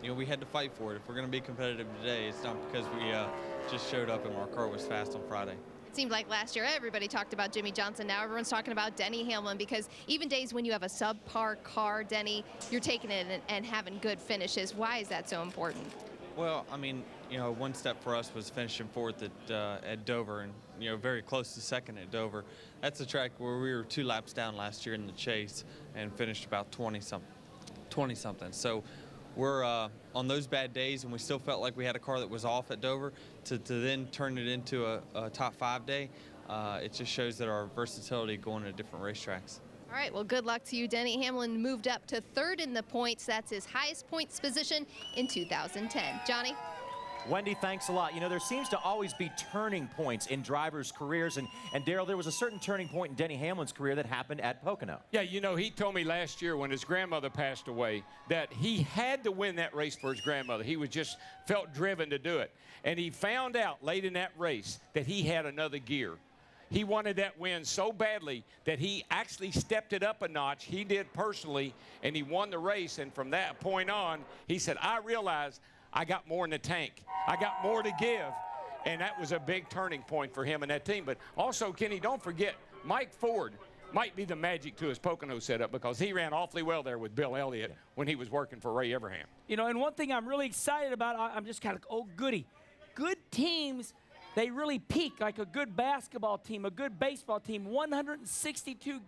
you know, we had to fight for it. If we're going to be competitive today, it's not because we just showed up and our car was fast on Friday. It seemed like last year everybody talked about Jimmy Johnson. Now everyone's talking about Denny Hamlin, because even days when you have a subpar car, Denny, you're taking it and having good finishes. Why is that so important? Well, I mean, you know, one step for us was finishing 4th at Dover, and, you know, very close to 2nd at Dover. That's a track where we were 2 laps down last year in the chase and finished about 20-something. So we're on those bad days, and we still felt like we had a car that was off at Dover, to then turn it into a top 5 day. It just shows that our versatility going to different racetracks. All right, well, good luck to you. Denny Hamlin moved up to 3rd in the points. That's his highest points position in 2010. Johnny? Wendy, thanks a lot. You know, there seems to always be turning points in drivers' careers. And Darrell, there was a certain turning point in Denny Hamlin's career that happened at Pocono. Yeah, you know, he told me last year when his grandmother passed away that he had to win that race for his grandmother. He was just felt driven to do it. And he found out late in that race that he had another gear. He wanted that win so badly that he actually stepped it up a notch. He did personally, and he won the race. And from that point on, he said, I realized I got more in the tank. I got more to give. And that was a big turning point for him and that team. But also, Kenny, don't forget, Mike Ford might be the magic to his Pocono setup, because he ran awfully well there with Bill Elliott when he was working for Ray Everham. You know, and one thing I'm really excited about, I'm just kind of, oh, goody. Good teams, they really peak, like a good basketball team, a good baseball team, 162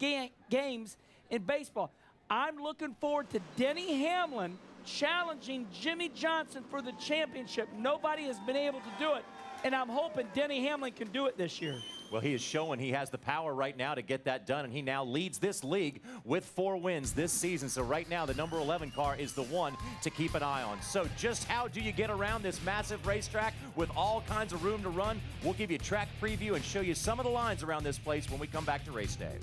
games in baseball. I'm looking forward to Denny Hamlin challenging Jimmy Johnson for the championship. Nobody has been able to do it, and I'm hoping Denny Hamlin can do it this year. Well, he is showing he has the power right now to get that done, and he now leads this league with 4 wins this season. So right now, the number 11 car is the one to keep an eye on. So just how do you get around this massive racetrack with all kinds of room to run? We'll give you a track preview and show you some of the lines around this place when we come back to race day.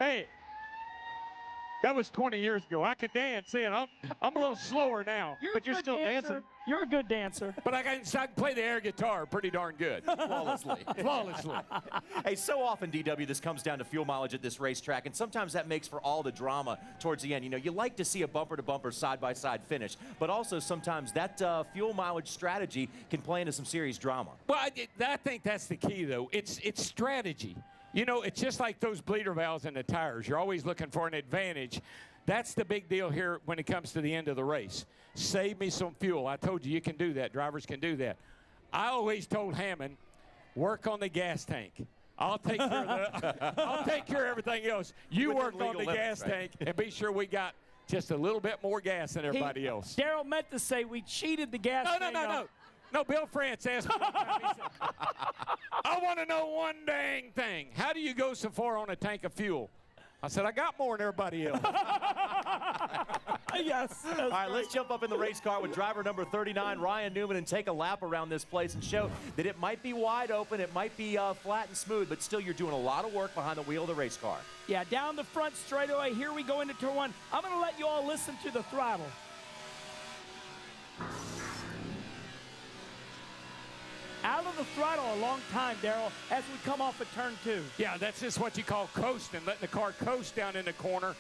Hey, that was 20 years ago. I could dance then. I'm a little slower now, but you're still dancing. You're a good dancer. But I can play the air guitar pretty darn good. Flawlessly. Flawlessly. Hey, so often, DW, this comes down to fuel mileage at this racetrack, and sometimes that makes for all the drama towards the end. You know, you like to see a bumper-to-bumper, side-by-side finish, but also sometimes that fuel mileage strategy can play into some serious drama. Well, I think that's the key, though. It's strategy. You know, it's just like those bleeder valves in the tires. You're always looking for an advantage. That's the big deal here when it comes to the end of the race. Save me some fuel. I told you, you can do that. Drivers can do that. I always told Hammond, work on the gas tank. I'll take care of everything else. You work on the gas tank and be sure we got just a little bit more gas than everybody else. Daryl meant to say we cheated the gas tank. No, Bill France asked me one time, he said, I want to know one dang thing. How do you go so far on a tank of fuel? I said, I got more than everybody else. Yes. All right, let's jump up in the race car with driver number 39, Ryan Newman, and take a lap around this place and show that it might be wide open, it might be flat and smooth, but still you're doing a lot of work behind the wheel of the race car. Yeah, down the front straightaway. Here we go into turn 1. I'm going to let you all listen to the throttle. Out of the throttle a long time, Daryl, as we come off of turn 2. Yeah, that's just what you call coasting, letting the car coast down in the corner.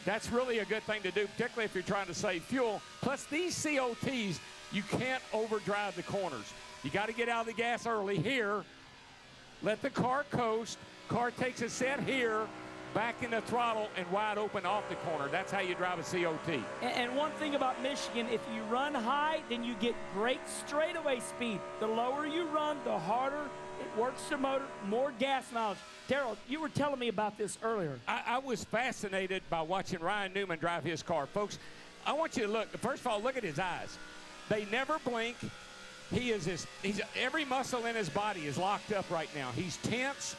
That's really a good thing to do, particularly if you're trying to save fuel. Plus, these COTs, you can't overdrive the corners. You got to get out of the gas early here. Let the car coast. Car takes a set here, back in the throttle, and wide open off the corner. That's how you drive a COT. And one thing about Michigan, if you run high, then you get great straightaway speed. The lower you run, the harder it works the motor, more gas mileage. Daryl, you were telling me about this earlier. I was fascinated by watching Ryan Newman drive his car. Folks, I want you to look. First of all, look at his eyes. They never blink. He's every muscle in his body is locked up right now. He's tense.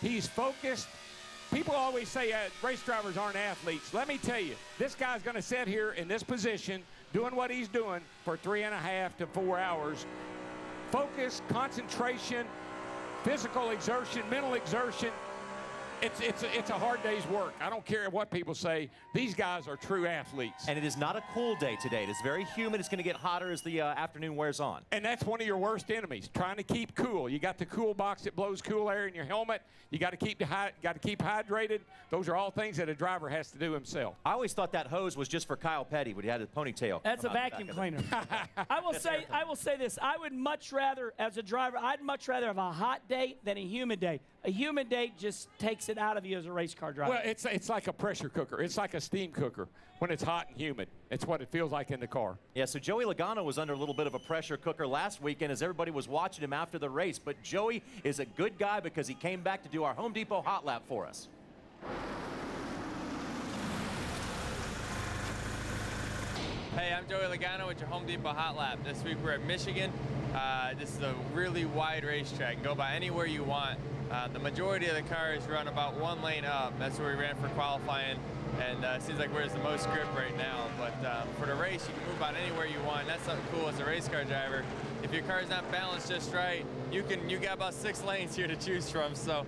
He's focused. People always say race drivers aren't athletes. Let me tell you, this guy's going to sit here in this position doing what he's doing for 3.5 to 4 hours. Focus, concentration, physical exertion, mental exertion. It's a hard day's work. I don't care what people say. These guys are true athletes. And it is not a cool day today. It is very humid. It's going to get hotter as the afternoon wears on. And that's one of your worst enemies, trying to keep cool. You got the cool box that blows cool air in your helmet. You got to keep hydrated. Those are all things that a driver has to do himself. I always thought that hose was just for Kyle Petty when he had his ponytail. That's a vacuum cleaner. I will say this. I would much rather, as a driver, I'd much rather have a hot day than a humid day. A humid day just takes it out of you as a race car driver. Well, it's like a pressure cooker. It's like a steam cooker when it's hot and humid. It's what it feels like in the car. Yeah, so Joey Logano was under a little bit of a pressure cooker last weekend as everybody was watching him after the race. But Joey is a good guy because he came back to do our Home Depot hot lap for us. Hey, I'm Joey Logano with your Home Depot Hot Lap. This week we're at Michigan. This is a really wide racetrack. You can go by anywhere you want. The majority of the cars run about one lane up. That's where we ran for qualifying, and it seems like we're the most grip right now. But for the race, you can move about anywhere you want. And that's something cool as a race car driver. If your car's not balanced just right, you got about 6 lanes here to choose from. So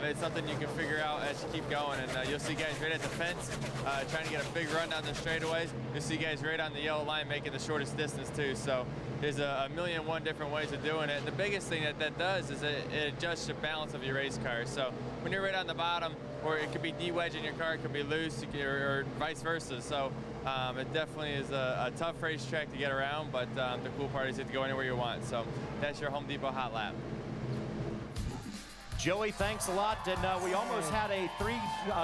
it's something you can figure out as you keep going. And you'll see guys right at the fence trying to get a big run down the straightaways. You'll see guys right on the yellow line making the shortest distance too. So there's a million and one different ways of doing it. And the biggest thing that does is it adjusts the balance of your race car. So when you're right on the bottom, or it could be de-wedging your car, it could be loose, or vice versa. So it definitely is a tough racetrack to get around, but the cool part is you get to go anywhere you want. So that's your Home Depot Hot Lap. Joey, thanks a lot. And we almost had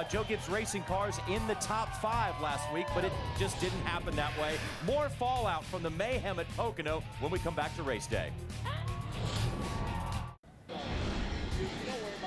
Joe Gibbs Racing cars in the top 5 last week, but it just didn't happen that way. More fallout from the mayhem at Pocono when we come back to race day.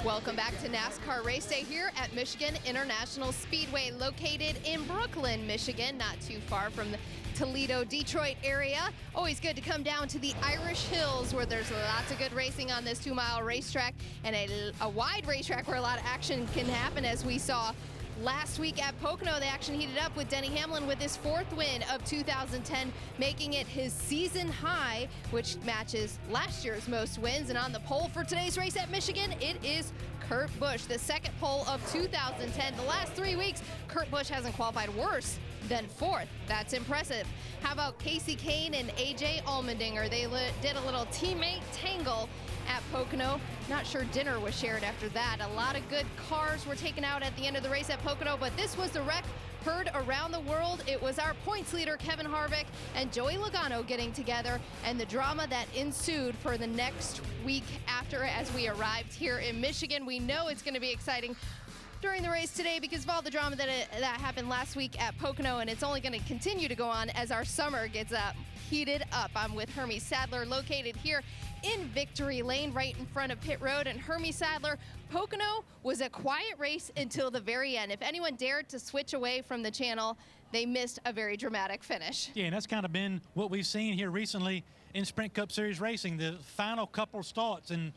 Welcome back to NASCAR Race Day here at Michigan International Speedway, located in Brooklyn, Michigan, not too far from the Toledo, Detroit area. Always good to come down to the Irish Hills, where there's lots of good racing on this 2-mile racetrack, and a wide racetrack where a lot of action can happen, as we saw last week at Pocono. The action heated up with Denny Hamlin with his 4th win of 2010, making it his season high, which matches last year's most wins. And on the pole for today's race at Michigan, it is Kurt Busch, the 2nd pole of 2010. The last 3 weeks, Kurt Busch hasn't qualified worse than 4th. That's impressive. How about Casey Kane and AJ Allmendinger? They did a little teammate tangle at Pocono. Not sure dinner was shared after that. A lot of good cars were taken out at the end of the race at Pocono, but this was the wreck heard around the world. It was our points leader, Kevin Harvick, and Joey Logano getting together, and the drama that ensued for the next week after as we arrived here in Michigan. We know it's going to be exciting during the race today because of all the drama that happened last week at Pocono, and it's only going to continue to go on as our summer gets heated up. I'm with Hermie Sadler, located here in Victory Lane, right in front of pit road. And Hermie Sadler, Pocono was a quiet race until the very end. If anyone dared to switch away from the channel, they missed a very dramatic finish. Yeah, and that's kind of been what we've seen here recently in Sprint Cup Series racing. The final couple starts and,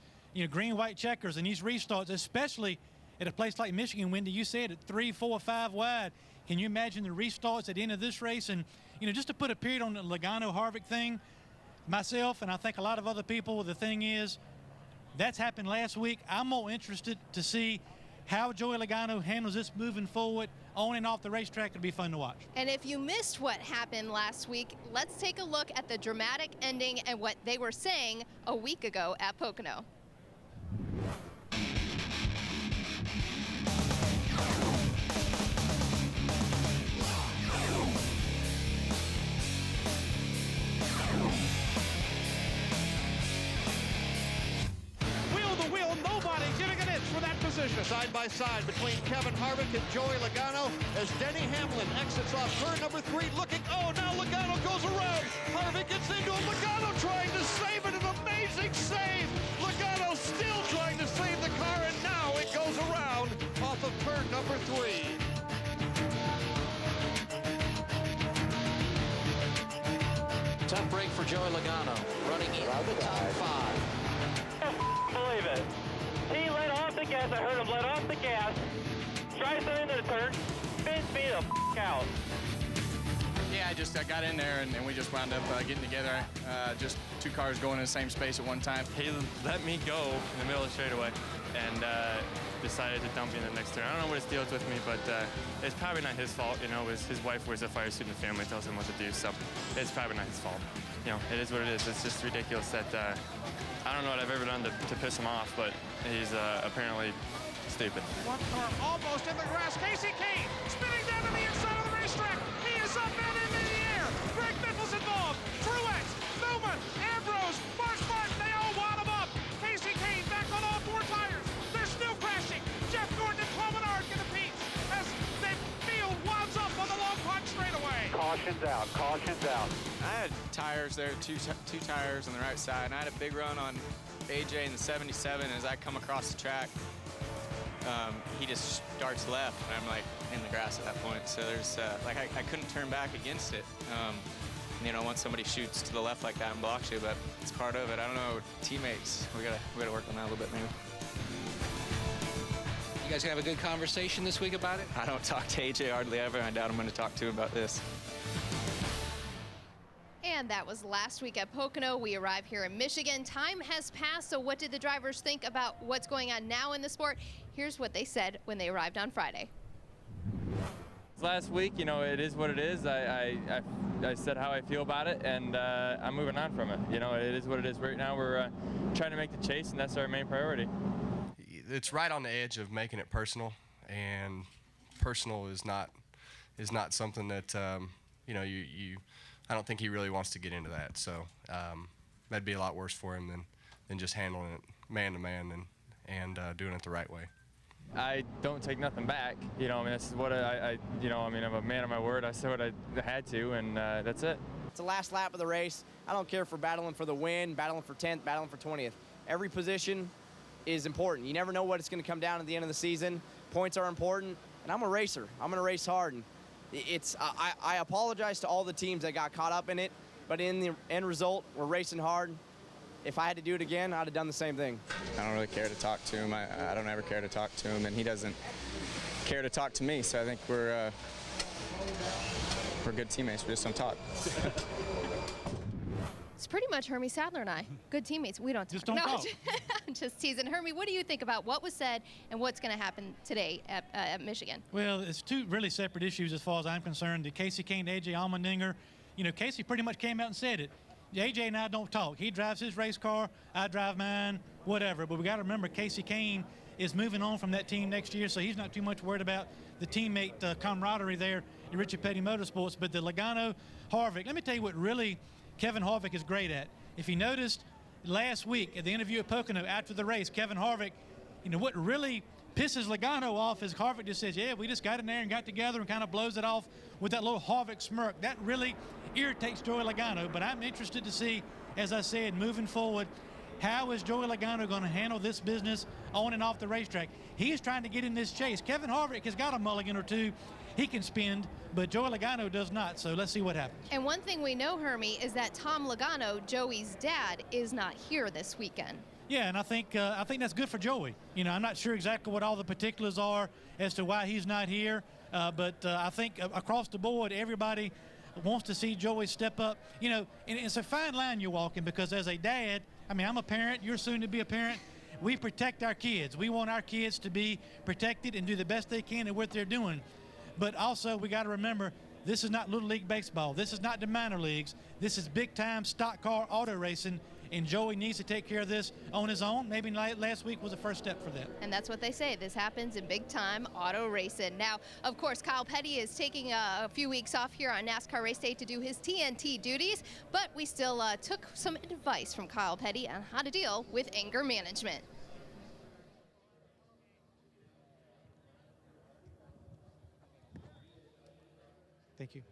green, white checkers and these restarts, especially at a place like Michigan, Wendy, you said at 3, 4, 5 wide. Can you imagine the restarts at the end of this race? And, just to put a period on the Logano-Harvick thing, myself and I think a lot of other people, the thing is, that's happened last week. I'm more interested to see how Joey Logano handles this moving forward on and off the racetrack. It'll be fun to watch. And if you missed what happened last week, let's take a look at the dramatic ending and what they were saying a week ago at Pocono. Side by side between Kevin Harvick and Joey Logano as Denny Hamlin exits off turn number 3, looking, now Logano goes around. Harvick gets into him. Logano trying to save it, an amazing save. Logano still trying to save the car, and now it goes around off of turn number 3. Tough break for Joey Logano, running in the top 5. Believe it. He let off the gas. I heard him let off the gas. Drives it into the turn. Spins me the out. Yeah, I got in there and we just wound up getting together. Just 2 cars going in the same space at one time. He let me go in the middle of the straightaway and decided to dump me in the next turn. I don't know what his deal is with me, but it's probably not his fault. His wife wears a fire suit and the family tells him what to do, so it's probably not his fault. It is what it is. It's just ridiculous that I don't know what I've ever done to piss him off, but he's apparently stupid. One car almost in the grass. Casey Kane spinning down to the inside of the racetrack. He is up and in the air. Greg Biffle's involved. Truex, Newman, Ambrose, Mark Martin, they all wad him up. Casey Kane back on all 4 tires. They're still crashing. Jeff Gordon and Paul Menard get a piece as the field wads up on the long punch straightaway. Caution's out. Caution's out. I had tires there, two tires on the right side, and I had a big run on AJ in the 77. As I come across the track, he just starts left, and I'm like in the grass at that point. So there's I couldn't turn back against it. Once somebody shoots to the left like that and blocks you, but it's part of it. I don't know, teammates, we gotta work on that a little bit maybe. You guys gonna have a good conversation this week about it? I don't talk to AJ hardly ever. I doubt I'm going to talk to him about this. And that was last week at Pocono. We arrive here in Michigan. Time has passed, so what did the drivers think about what's going on now in the sport? Here's what they said when they arrived on Friday. Last week, it is what it is. I said how I feel about it, and I'm moving on from it. It is what it is. Right now we're trying to make the chase, and that's our main priority. It's right on the edge of making it personal, and personal is not something that I don't think he really wants to get into that. So that'd be a lot worse for him than just handling it man to man and doing it the right way. I don't take nothing back. This is what I'm a man of my word. I said what I had to, and that's it. It's the last lap of the race. I don't care for battling for the win, battling for 10th, battling for 20th. Every position is important. You never know what it's going to come down at the end of the season. Points are important, and I'm a racer. I'm going to race hard. And I apologize to all the teams that got caught up in it, but in the end result, we're racing hard. If I had to do it again, I'd have done the same thing. I don't really care to talk to him. I don't ever care to talk to him, and he doesn't care to talk to me. So I think we're good teammates. We just don't talk. It's pretty much Hermie Sadler and I. Good teammates. We don't talk. Just don't talk. I'm just teasing. Hermie, what do you think about what was said and what's going to happen today at Michigan? Well, it's 2 really separate issues as far as I'm concerned. The Casey Kane, AJ Allmendinger, Casey pretty much came out and said it. AJ and I don't talk. He drives his race car, I drive mine, whatever. But we got to remember Casey Kane is moving on from that team next year, so he's not too much worried about the teammate camaraderie there in Richard Petty Motorsports. But the Logano-Harvick, let me tell you what really Kevin Harvick is great at. If you noticed last week at the interview at Pocono after the race, Kevin Harvick, what really pisses Logano off as Harvick just says, yeah, we just got in there and got together and kind of blows it off with that little Harvick smirk. That really irritates Joey Logano, but I'm interested to see, as I said, moving forward, how is Joey Logano going to handle this business on and off the racetrack? He is trying to get in this chase. Kevin Harvick has got a mulligan or two he can spend, but Joey Logano does not, so let's see what happens. And one thing we know, Hermie, is that Tom Logano, Joey's dad, is not here this weekend. Yeah, and I think that's good for Joey. You know, I'm not sure exactly what all the particulars are as to why he's not here, but I think across the board, everybody wants to see Joey step up. You know, and it's a fine line you're walking, because as a dad, I mean, I'm a parent, you're soon to be a parent, we protect our kids. We want our kids to be protected and do the best they can at what they're doing. But also, we got to remember, this is not Little League Baseball. This is not the minor leagues. This is big-time stock car auto racing, and Joey needs to take care of this on his own. Maybe last week was the first step for that. And that's what they say. This happens in big-time auto racing. Now, of course, Kyle Petty is taking a few weeks off here on NASCAR Race Day to do his TNT duties, but we still took some advice from Kyle Petty on how to deal with anger management. Thank you.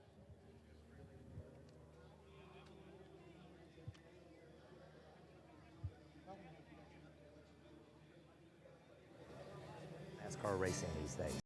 NASCAR racing these days.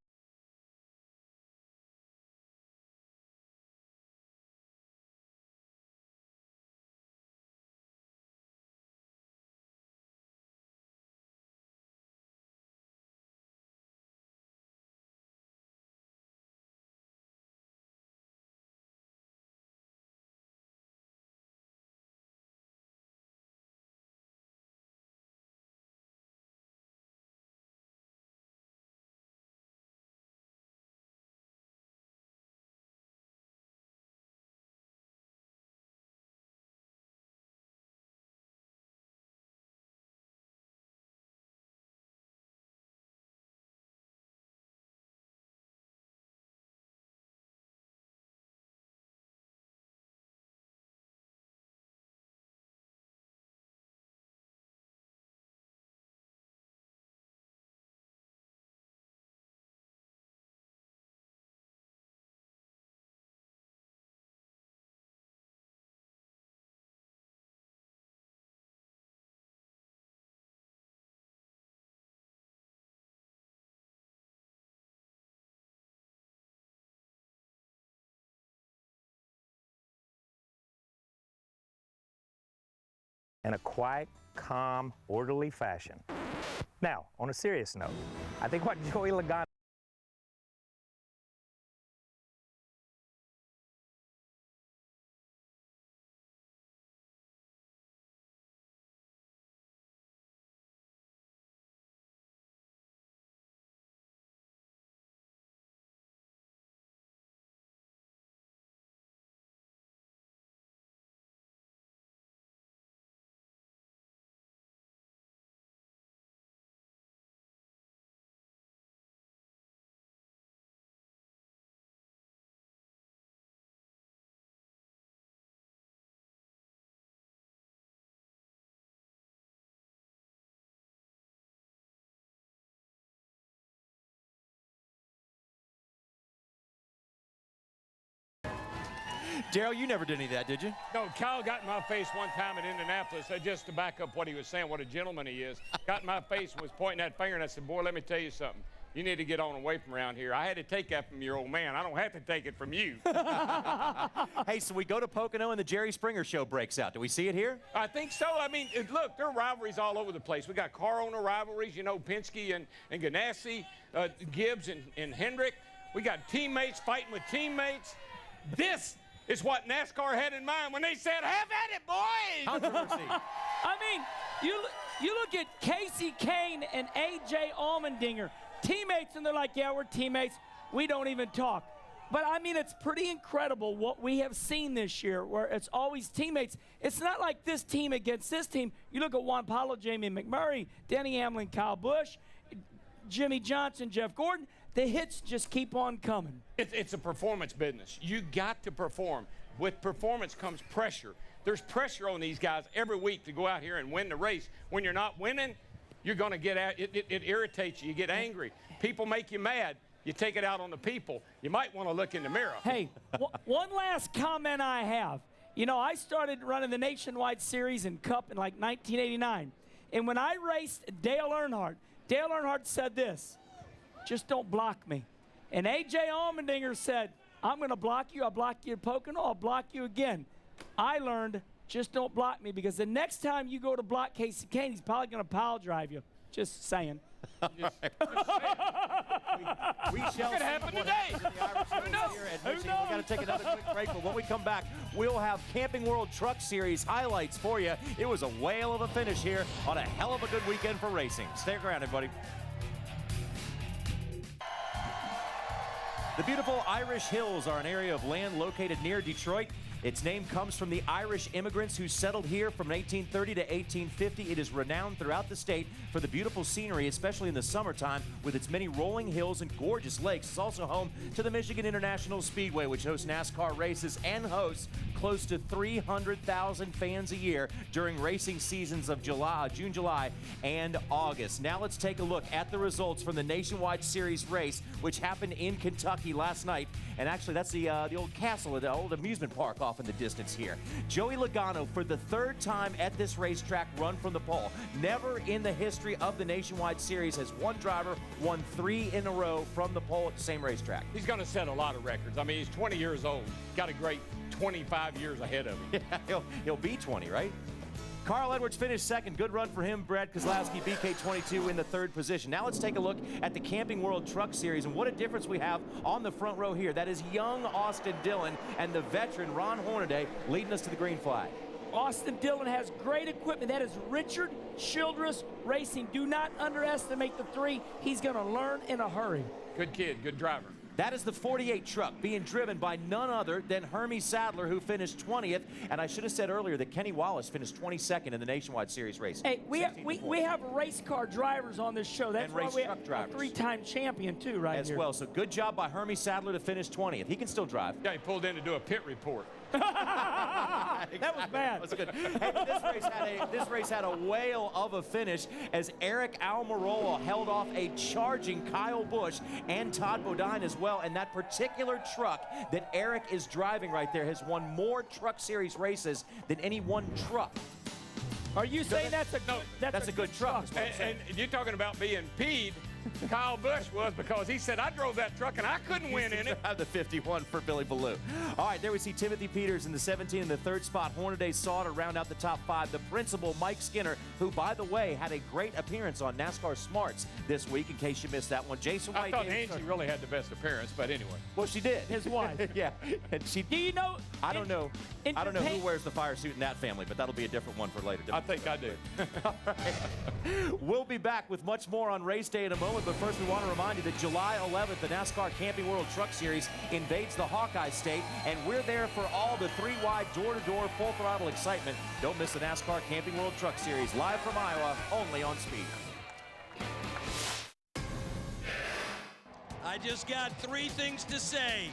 In a quiet, calm, orderly fashion. Now, on a serious note, I think what Joey Logano Daryl, you never did any of that, did you? No, Kyle got in my face one time in Indianapolis, just to back up what he was saying, what a gentleman he is. Got in my face and was pointing that finger, and I said, boy, let me tell you something. You need to get on away from around here. I had to take that from your old man. I don't have to take it from you. Hey, so we go to Pocono and the Jerry Springer Show breaks out. Do we see it here? I think so. I mean, look, there are rivalries all over the place. We got car owner rivalries, you know, Penske and Ganassi, Gibbs and Hendrick. We got teammates fighting with teammates. This is what NASCAR had in mind when they said, have at it, boys! Controversy. I mean, you look at Casey Kane and A.J. Allmendinger, teammates, and they're like, yeah, we're teammates. We don't even talk. But, I mean, it's pretty incredible what we have seen this year, where it's always teammates. It's not like this team against this team. You look at Juan Pablo, Jamie McMurray, Denny Hamlin, Kyle Busch, Jimmy Johnson, Jeff Gordon. The hits just keep on coming. It's a performance business. You got to perform. With performance comes pressure. There's pressure on these guys every week to go out here and win the race. When you're not winning, you're going to get at it. It irritates you. You get angry. People make you mad. You take it out on the people. You might want to look in the mirror. Hey, one last comment I have. You know, I started running the Nationwide Series and Cup in like 1989. And when I raced Dale Earnhardt said this, just don't block me. And A.J. Allmendinger said, I'm going to block you. I'll block you at Pocono. I'll block you again. I learned, just don't block me, because the next time you go to block Casey Kane, he's probably going to pile drive you. Just saying. We shall could happen today. Who knows? Here at Michigan. We got to take another quick break, but when we come back, we'll have Camping World Truck Series highlights for you. It was a whale of a finish here on a hell of a good weekend for racing. Stay around, everybody. The beautiful Irish Hills are an area of land located near Detroit. Its name comes from the Irish immigrants who settled here from 1830 to 1850. It is renowned throughout the state for the beautiful scenery, especially in the summertime, with its many rolling hills and gorgeous lakes. It's also home to the Michigan International Speedway, which hosts NASCAR races and hosts close to 300,000 fans a year during racing seasons of June, July, and August. Now let's take a look at the results from the Nationwide Series race, which happened in Kentucky last night. And actually, that's the old castle, the old amusement park off in the distance here. Joey Logano, for the third time at this racetrack, run from the pole. Never in the history of the Nationwide Series has one driver won 3 in a row from the pole at the same racetrack. He's going to set a lot of records. I mean, he's 20 years old. Got a great 25 years ahead of him. Yeah, he'll be 20, right? Carl Edwards finished second. Good run for him. Brad Kozlowski, BK22, in the third position. Now let's take a look at the Camping World Truck Series and what a difference we have on the front row here. That is young Austin Dillon and the veteran Ron Hornaday leading us to the green flag. Austin Dillon has great equipment. That is Richard Childress Racing. Do not underestimate the 3. He's going to learn in a hurry. Good kid, good driver. That is the 48 truck being driven by none other than Hermie Sadler, who finished 20th. And I should have said earlier that Kenny Wallace finished 22nd in the Nationwide Series race. Hey, we have race car drivers on this show. That's why we have a 3-time champion, too, right as here. well. So good job by Hermie Sadler to finish 20th. He can still drive. Yeah, he pulled in to do a pit report. That was bad. That was good. Hey, this race had a whale of a finish as Eric Almirola held off a charging Kyle Busch and Todd Bodine as well. And that particular truck that Eric is driving right there has won more Truck Series races than any one truck. Are you saying that's a good truck? And you're talking about being peed. Kyle Busch was, because he said, I drove that truck and I couldn't win in it. The 51 for Billy Ballou. All right, there we see Timothy Peters in the 17 in the third spot. Hornaday saw to round out the top 5. The principal, Mike Skinner, who, by the way, had a great appearance on NASCAR Smarts this week, in case you missed that one. Jason White. I thought Angie really had the best appearance, but anyway. Well, she did. His wife. Yeah. And she. Do you know? I don't know who wears the fire suit in that family, but that'll be a different one for later. I think I do. All right. We'll be back with much more on race day in a moment, but first we want to remind you that July 11th, the NASCAR Camping World Truck Series invades the Hawkeye State, and we're there for all the 3-wide, door-to-door, full-throttle excitement. Don't miss the NASCAR Camping World Truck Series, live from Iowa, only on Speed. I just got 3 things to say.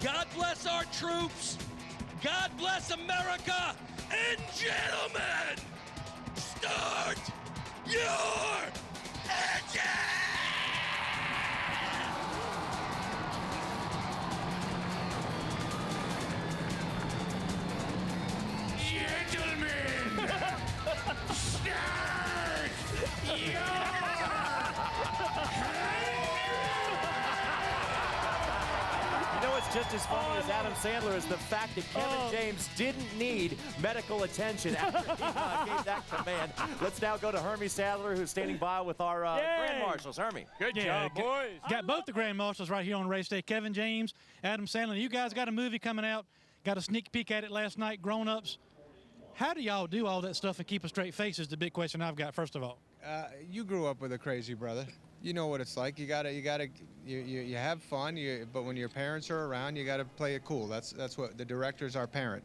God bless our troops. God bless America. And gentlemen, start your engine! Gentlemen, start your You know what's just as funny as Adam Sandler is the fact that Kevin James didn't need medical attention after he gave that command. Let's now go to Hermie Sadler, who's standing by with our Grand Marshals. Hermie. Good job, boys. Got both the Grand Marshals right here on race day. Kevin James, Adam Sandler. You guys got a movie coming out. Got a sneak peek at it last night, Grown Ups. How do y'all do all that stuff and keep a straight face is the big question I've got, first of all. You grew up with a crazy brother. You know what it's like. You have fun. But when your parents are around, you gotta play it cool. That's what the director's our parent.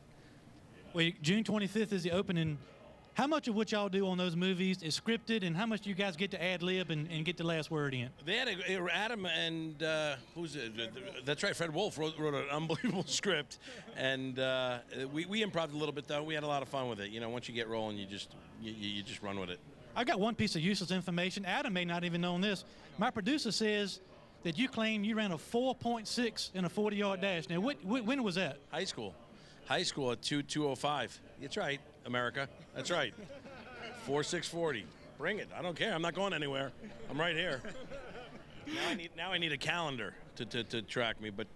Well, June 25th is the opening. How much of what y'all do on those movies is scripted, and how much do you guys get to ad-lib and get the last word in? They had Adam and who's it? That's right, Fred Wolf wrote an unbelievable script, and we improv'd a little bit though. We had a lot of fun with it. You know, once you get rolling, you just run with it. I got one piece of useless information. Adam may not even know this. My producer says that you claim you ran a 4.6 in a 40-yard dash. Now, when was that? High school at 2:05. That's right, America. That's right. 4.640. Bring it. I don't care. I'm not going anywhere. I'm right here. Now I need a calendar to track me, but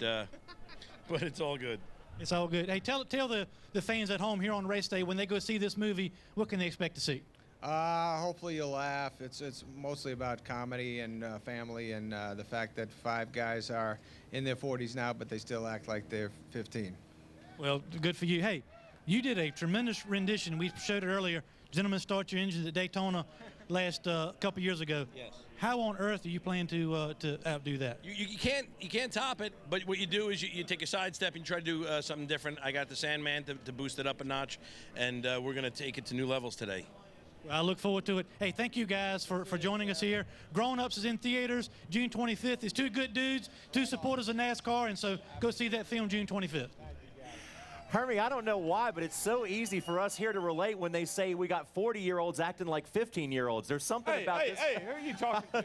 it's all good. It's all good. Hey, tell the fans at home here on race day, when they go see this movie, what can they expect to see? Hopefully you'll laugh. It's mostly about comedy and family and the fact that 5 guys are in their 40s now, but they still act like they're 15. Well, good for you. Hey, you did a tremendous rendition. We showed it earlier. Gentlemen, Start Your Engines at Daytona last couple years ago. Yes. How on earth do you plan to outdo that? You can't top it, but what you do is you take a sidestep and you try to do something different. I got the Sandman to boost it up a notch, and we're going to take it to new levels today. I look forward to it. Hey, thank you guys for joining us here. Grown Ups is in theaters June 25th. It's 2 good dudes, 2 supporters of NASCAR, and so go see that film June 25th. Hermie, I don't know why, but it's so easy for us here to relate when they say we got 40-year-olds acting like 15-year-olds. There's something about this. Hey, who are you talking to?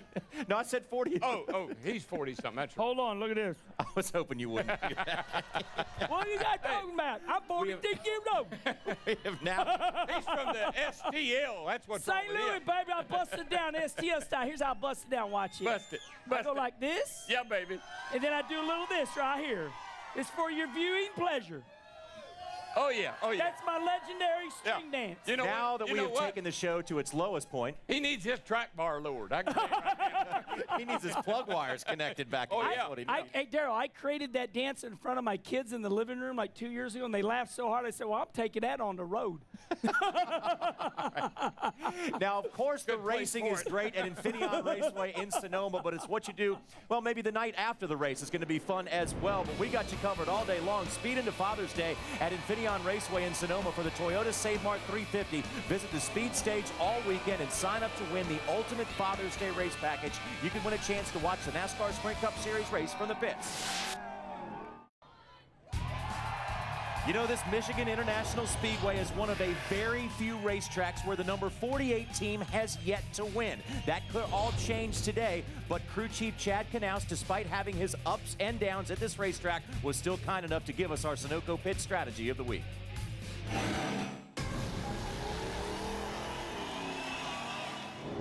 No, I said 40. Oh, he's 40-something. That's right. Hold on, look at this. I was hoping you wouldn't do that. What are you guys talking about? I'm 46 years old. Now, he's from the STL. That's what's wrong St. with Louis, him. baby, I busted down STL style. Here's how I bust it down. Watch it. Bust it. I go like this. Yeah, baby. And then I do a little this right here. It's for your viewing pleasure. Oh, yeah. That's my legendary string dance. You know now that we have what? taken the show to its lowest point, He needs his track bar lowered. I can tell you right now. he needs his plug wires connected back. Oh, That's yeah. what he needs. Hey, Daryl, I created that dance in front of my kids in the living room like 2 years ago, and they laughed so hard, I said, well, I'm taking that on the road. Now, of course, the racing is great at Infineon Raceway in Sonoma, but it's what you do, well, maybe the night after the race is going to be fun as well. But we got you covered all day long. Speed into Father's Day at Infineon Raceway in Sonoma for the Toyota Save Mart 350. Visit the speed stage all weekend and sign up to win the ultimate Father's Day race package. You can win a chance to watch the NASCAR Sprint Cup Series race from the pits. You know, this Michigan International Speedway is one of a very few racetracks where the number 48 team has yet to win. That could all change today, but crew chief Chad Knaus, despite having his ups and downs at this racetrack, was still kind enough to give us our Sunoco pit strategy of the week.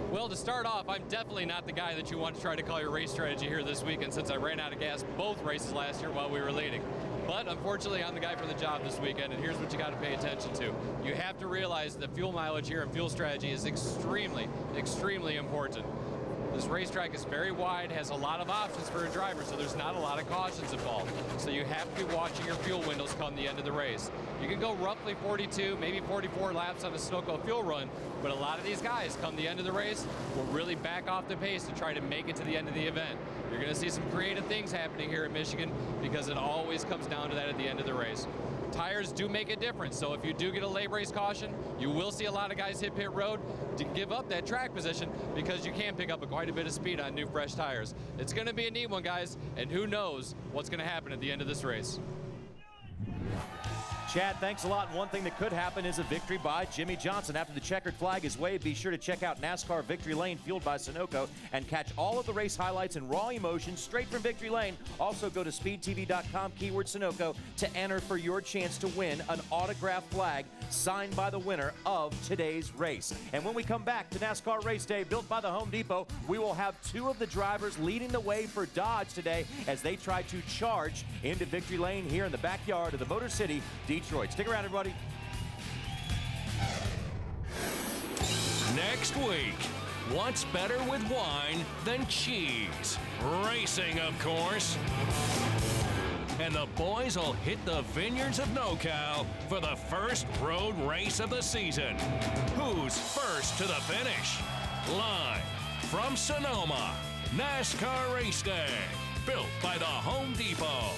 Well, to start off, I'm definitely not the guy that you want to try to call your race strategy here this weekend, since I ran out of gas both races last year while we were leading. But unfortunately, I'm the guy for the job this weekend, and here's what you got to pay attention to. You have to realize that fuel mileage here and fuel strategy is extremely, extremely important. This racetrack is very wide, has a lot of options for a driver, so there's not a lot of cautions involved. So you have to be watching your fuel windows come the end of the race. You can go roughly 42, maybe 44 laps on a Sunoco fuel run, but a lot of these guys come the end of the race will really back off the pace to try to make it to the end of the event. You're going to see some creative things happening here in Michigan because it always comes down to that at the end of the race. Tires do make a difference, so if you do get a late race caution, you will see a lot of guys hit pit road to give up that track position because you can pick up quite a bit of speed on new fresh tires. It's going to be a neat one, guys, and who knows what's going to happen at the end of this race. Chad, thanks a lot. And one thing that could happen is a victory by Jimmy Johnson. After the checkered flag is waved, be sure to check out NASCAR Victory Lane, fueled by Sunoco, and catch all of the race highlights and raw emotions straight from Victory Lane. Also, go to speedtv.com, keyword Sunoco, to enter for your chance to win an autographed flag signed by the winner of today's race. And when we come back to NASCAR Race Day, built by the Home Depot, we will have 2 of the drivers leading the way for Dodge today as they try to charge into Victory Lane here in the backyard of the Motor City, Detroit. Stick around, everybody. Next week, what's better with wine than cheese? Racing, of course. And the boys will hit the vineyards of NoCal for the first road race of the season. Who's first to the finish? Live from Sonoma, NASCAR Race Day, built by the Home Depot.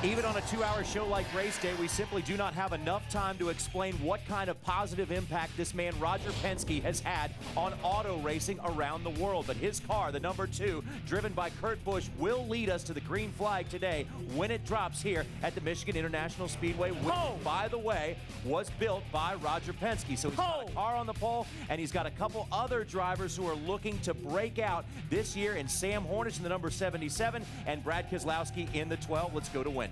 Even on a 2-hour show like Race Day, we simply do not have enough time to explain what kind of positive impact this man, Roger Penske, has had on auto racing around the world. But his car, the number 2, driven by Kurt Busch, will lead us to the green flag today when it drops here at the Michigan International Speedway, which, by the way, was built by Roger Penske. So he's got a car on the pole, and he's got a couple other drivers who are looking to break out this year in Sam Hornish in the number 77 and Brad Keselowski in the 12. Let's go to Wendy.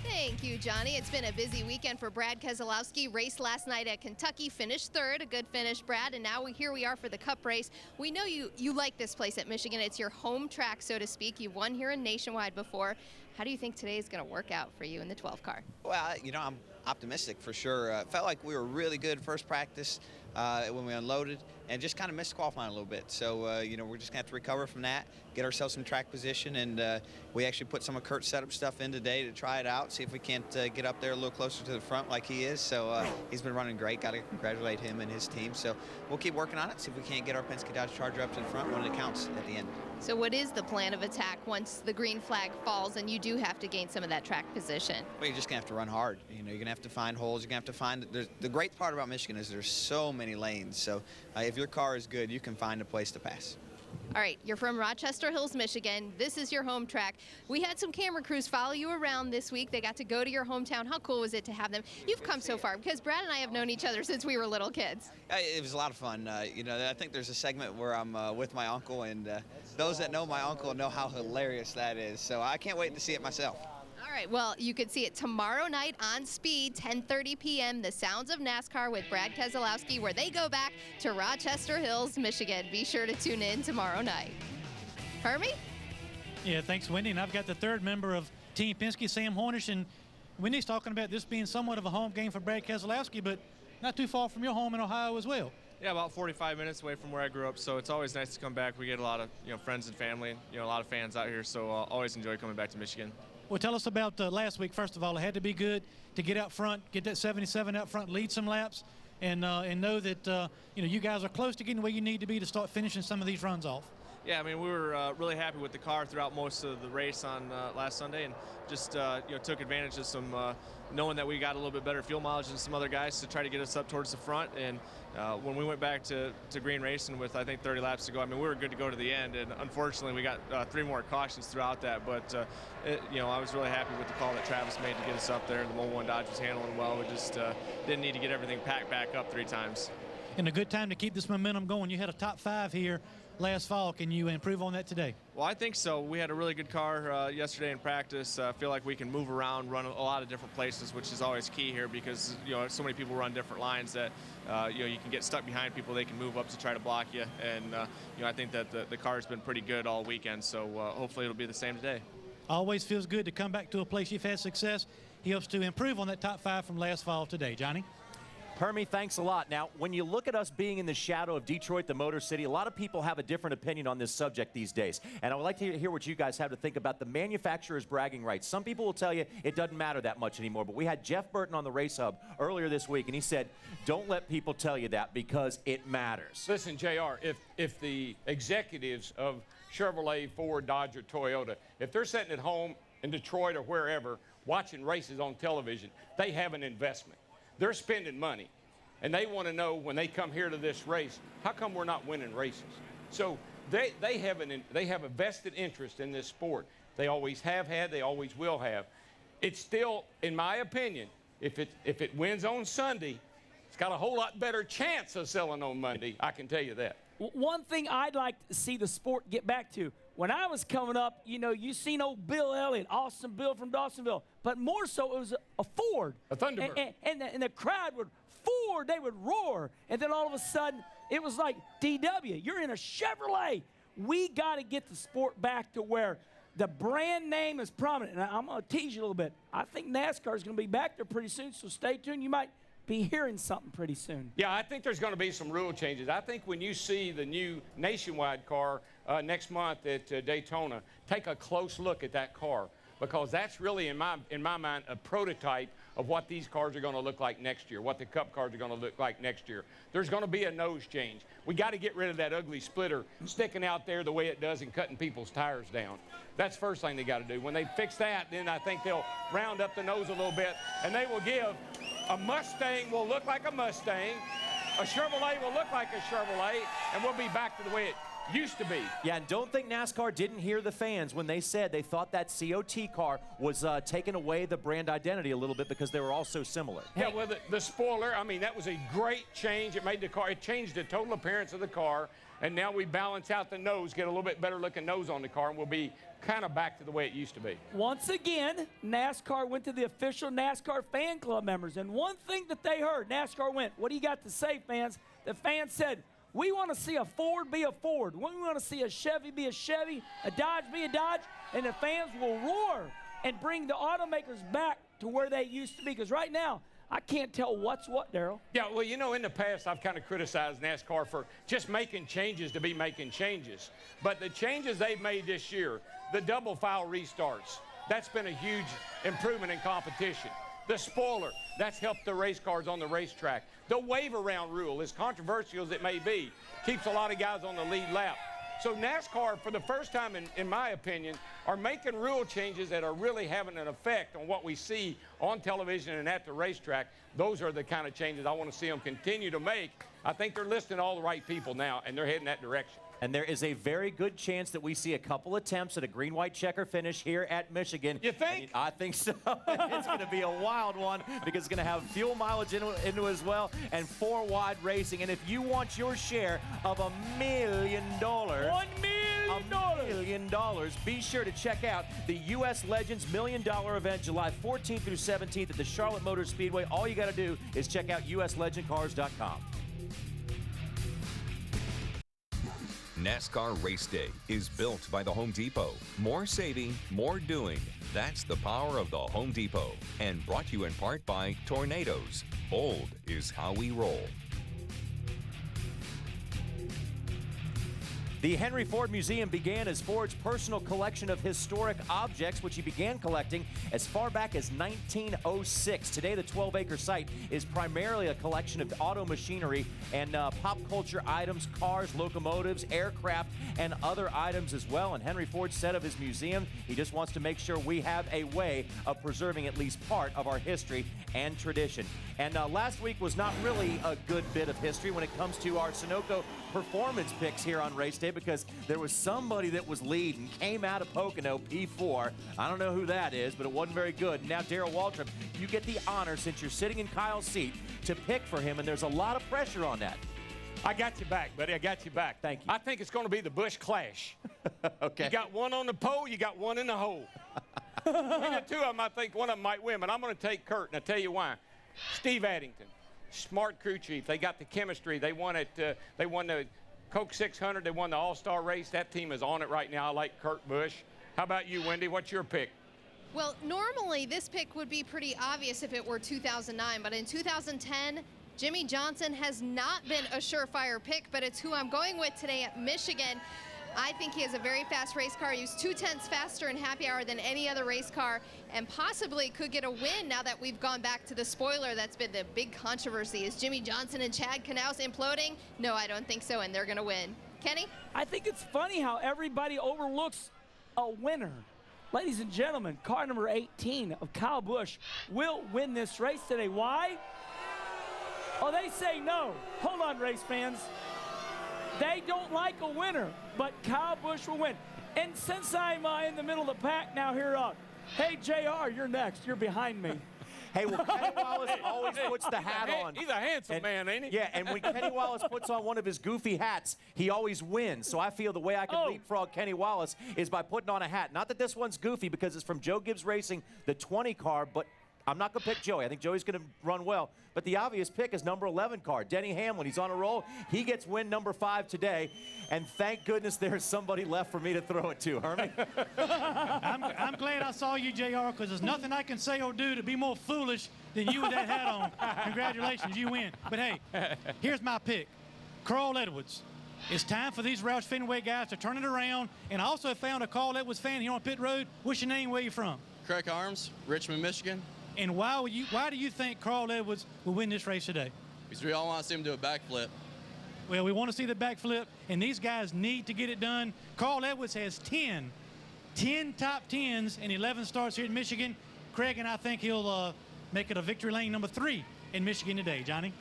Thank you, Johnny. It's been a busy weekend for Brad Keselowski. Raced last night at Kentucky, finished 3rd. A good finish, Brad. And now here we are for the Cup race. We know you like this place at Michigan. It's your home track, so to speak. You've won here in Nationwide before. How do you think today is going to work out for you in the 12 car? Well, you know, I'm optimistic for sure. Felt like we were really good first practice when we unloaded and just kind of missed qualifying a little bit. So, you know, we're just going to have to recover from that, get ourselves some track position, and we actually put some of Kurt's setup stuff in today to try it out, see if we can't get up there a little closer to the front like he is. So he's been running great. Got to congratulate him and his team. So we'll keep working on it, see if we can't get our Penske Dodge Charger up to the front when it counts at the end. So what is the plan of attack once the green flag falls and you do have to gain some of that track position? Well, you're just going to have to run hard. You know, you're going to have to find holes. You're going to have to find – the great part about Michigan is there's so many lanes. So if your car is good, you can find a place to pass. All right, you're from Rochester Hills, Michigan. This is your home track. We had some camera crews follow you around this week. They got to go to your hometown. How cool was it to have them? You've come so far because Brad and I have known each other since we were little kids. It was a lot of fun. You know, I think there's a segment where I'm with my uncle, and those that know my uncle know how hilarious that is. So I can't wait to see it myself. All right, well, you can see it tomorrow night on Speed, 10:30 p.m., The Sounds of NASCAR with Brad Keselowski, where they go back to Rochester Hills, Michigan. Be sure to tune in tomorrow night. Hermie? Yeah, thanks, Wendy. And I've got the 3rd member of Team Penske, Sam Hornish, and Wendy's talking about this being somewhat of a home game for Brad Keselowski, but not too far from your home in Ohio as well. Yeah, about 45 minutes away from where I grew up, so it's always nice to come back. We get a lot of friends and family, a lot of fans out here, so always enjoy coming back to Michigan. Well, tell us about last week. First of all, it had to be good to get out front, get that 77 out front, lead some laps, and know that you guys are close to getting where you need to be to start finishing some of these runs off. Yeah, I mean, we were really happy with the car throughout most of the race on last Sunday, and just took advantage of some knowing that we got a little bit better fuel mileage than some other guys to try to get us up towards the front. And when we went back to green racing with, I think, 30 laps to go, I mean, we were good to go to the end, and unfortunately we got 3 more cautions throughout that. But I was really happy with the call that Travis made to get us up there. The Mobile 1 Dodge was handling well. We just didn't need to get everything packed back up 3 times. And a good time to keep this momentum going. You had a top 5 here last fall. Can you improve on that today? Well, I think so. We had a really good car yesterday in practice. I feel like we can move around, run a lot of different places, which is always key here because so many people run different lines that you can get stuck behind people. They can move up to try to block you, and I think that the car's been pretty good all weekend. So hopefully it'll be the same today. Always feels good to come back to a place you've had success. He hopes to improve on that top 5 from last fall today. Johnny? Hermie, thanks a lot. Now, when you look at us being in the shadow of Detroit, the Motor City, a lot of people have a different opinion on this subject these days. And I would like to hear what you guys have to think about the manufacturer's bragging rights. Some people will tell you it doesn't matter that much anymore, but we had Jeff Burton on the Race Hub earlier this week, and he said, don't let people tell you that because it matters. Listen, JR, if the executives of Chevrolet, Ford, Dodge, or Toyota, if they're sitting at home in Detroit or wherever watching races on television, they have an investment. They're spending money, and they want to know when they come here to this race, how come we're not winning races? So they have a vested interest in this sport. They always have had, they always will have. It's still, in my opinion, if it wins on Sunday, it's got a whole lot better chance of selling on Monday, I can tell you that. One thing I'd like to see the sport get back to, when I was coming up, you seen old Bill Elliott, Austin Bill from Dawsonville, but more so it was a Ford. A Thunderbird. And the crowd would, Ford, they would roar. And then all of a sudden, it was like, DW, you're in a Chevrolet. We got to get the sport back to where the brand name is prominent. And I'm going to tease you a little bit. I think NASCAR is going to be back there pretty soon, so stay tuned. You might be hearing something pretty soon. Yeah, I think there's going to be some rule changes. I think when you see the new Nationwide car next month at Daytona, take a close look at that car because that's really, in my mind, a prototype of what these cars are going to look like next year, what the Cup cars are going to look like next year. There's going to be a nose change. We got to get rid of that ugly splitter sticking out there the way it does and cutting people's tires down. That's the first thing they got to do. When they fix that, then I think they'll round up the nose a little bit, and they will give a Mustang will look like a Mustang, a Chevrolet will look like a Chevrolet, and we'll be back to the way it used to be. Yeah, and don't think NASCAR didn't hear the fans when they said they thought that COT car was taking away the brand identity a little bit because they were all so similar. Yeah, well, the spoiler, I mean, that was a great change. It made the car, it changed the total appearance of the car, and now we balance out the nose, get a little bit better looking nose on the car, and we'll be kind of back to the way it used to be. Once again, NASCAR went to the official NASCAR fan club members, and one thing that they heard, NASCAR went, what do you got to say, fans? The fans said, we want to see a Ford be a Ford. We want to see a Chevy be a Chevy, a Dodge be a Dodge, and the fans will roar and bring the automakers back to where they used to be, because right now, I can't tell what's what, Darrell. Yeah, well, you know, in the past, I've kind of criticized NASCAR for just making changes to be making changes. But the changes they've made this year, the double file restarts, that's been a huge improvement in competition. The spoiler, that's helped the race cars on the racetrack. The wave around rule, as controversial as it may be, keeps a lot of guys on the lead lap. So NASCAR, for the first time, in my opinion, are making rule changes that are really having an effect on what we see on television and at the racetrack. Those are the kind of changes I want to see them continue to make. I think they're listing all the right people now, and they're heading that direction. And there is a very good chance that we see a couple attempts at a green-white checker finish here at Michigan. You think? I think so. It's going to be a wild one because it's going to have fuel mileage into it as well and four-wide racing. And if you want your share of $1 million, $1 million, be sure to check out the U.S. Legends $1 Million event July 14th through 17th at the Charlotte Motor Speedway. All you got to do is check out uslegendcars.com. NASCAR Race Day is built by the Home Depot. More saving, more doing. That's the power of the Home Depot. And brought to you in part by Tornadoes. Bold is how we roll. The Henry Ford Museum began as Ford's personal collection of historic objects, which he began collecting as far back as 1906. Today, the 12-acre site is primarily a collection of auto machinery and pop culture items, cars, locomotives, aircraft, and other items as well. And Henry Ford said of his museum, he just wants to make sure we have a way of preserving at least part of our history and tradition. And last week was not really a good bit of history when it comes to our Sunoco performance picks here on Race Day, because there was somebody that was leading, came out of Pocono, P4. I don't know who that is, but it wasn't very good. Now, Darrell Waltrip, you get the honor, since you're sitting in Kyle's seat, to pick for him, and there's a lot of pressure on that. I got you back, buddy. I got you back. Thank you. I think it's going to be the Busch Clash. Okay. You got one on the pole, you got one in the hole. Between the two of them, I think one of them might win, but I'm going to take Kurt, and I'll tell you why. Steve Addington, smart crew chief. They got the chemistry. They won it. They won the Coke 600. They won the All-Star race. That team is on it right now. I like Kurt Busch. How about you, Wendy? What's your pick? Well, normally this pick would be pretty obvious if it were 2009, but in 2010, Jimmy Johnson has not been a surefire pick, but it's who I'm going with today at Michigan. I think he has a very fast race car. He was 0.2 faster in happy hour than any other race car, and possibly could get a win now that we've gone back to the spoiler. That's been the big controversy. Is Jimmy Johnson and Chad Knaus imploding? No, I don't think so, and they're going to win. Kenny? I think it's funny how everybody overlooks a winner. Ladies and gentlemen, car number 18 of Kyle Busch will win this race today. Why? Oh, they say no. Hold on, race fans. They don't like a winner, but Kyle Busch will win. And since I'm in the middle of the pack now here, hey, JR, you're next. You're behind me. Hey, well, Kenny Wallace always puts the hat on. He's a handsome man, ain't he? Yeah, and when Kenny Wallace puts on one of his goofy hats, he always wins. So I feel the way I can leapfrog Kenny Wallace is by putting on a hat. Not that this one's goofy, because it's from Joe Gibbs Racing, the 20 car, but I'm not going to pick Joey. I think Joey's going to run well. But the obvious pick is number 11 car, Denny Hamlin. He's on a roll. He gets win number 5 today. And thank goodness there's somebody left for me to throw it to, Hermie. I'm glad I saw you, JR, because there's nothing I can say or do to be more foolish than you with that hat on. Congratulations, you win. But hey, here's my pick, Carl Edwards. It's time for these Roush Fenway guys to turn it around. And I also found a Carl Edwards fan here on pit road. What's your name? Where you from? Craig Arms, Richmond, Michigan. And why do you think Carl Edwards will win this race today? Because we all want to see him do a backflip. Well, we want to see the backflip, and these guys need to get it done. Carl Edwards has 10 top 10s and 11 starts here in Michigan. Craig, and I think he'll make it a victory lane number 3 in Michigan today. Johnny?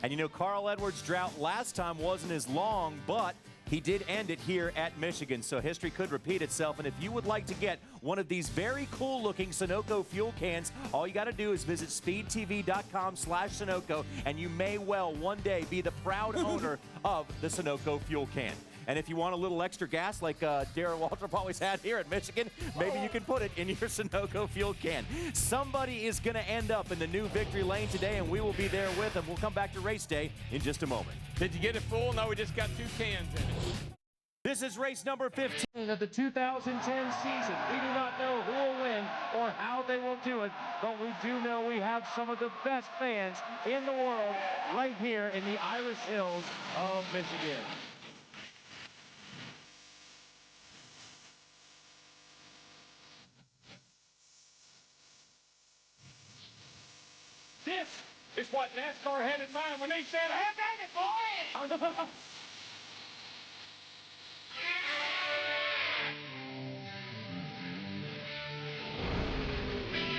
And you know, Carl Edwards' drought last time wasn't as long, but he did end it here at Michigan, so history could repeat itself. And if you would like to get one of these very cool-looking Sunoco fuel cans, all you got to do is visit speedtv.com/Sunoco, and you may well one day be the proud owner of the Sunoco fuel can. And if you want a little extra gas like Darren Waltrip always had here at Michigan, maybe you can put it in your Sunoco fuel can. Somebody is going to end up in the new victory lane today, and we will be there with them. We'll come back to race day in just a moment. Did you get it full? No, we just got 2 cans in it. This is race number 15 of the 2010 season. We do not know who will win or how they will do it, but we do know we have some of the best fans in the world right here in the Irish Hills of Michigan. This is what NASCAR had in mind when they said, "Hey, dang it, boy!"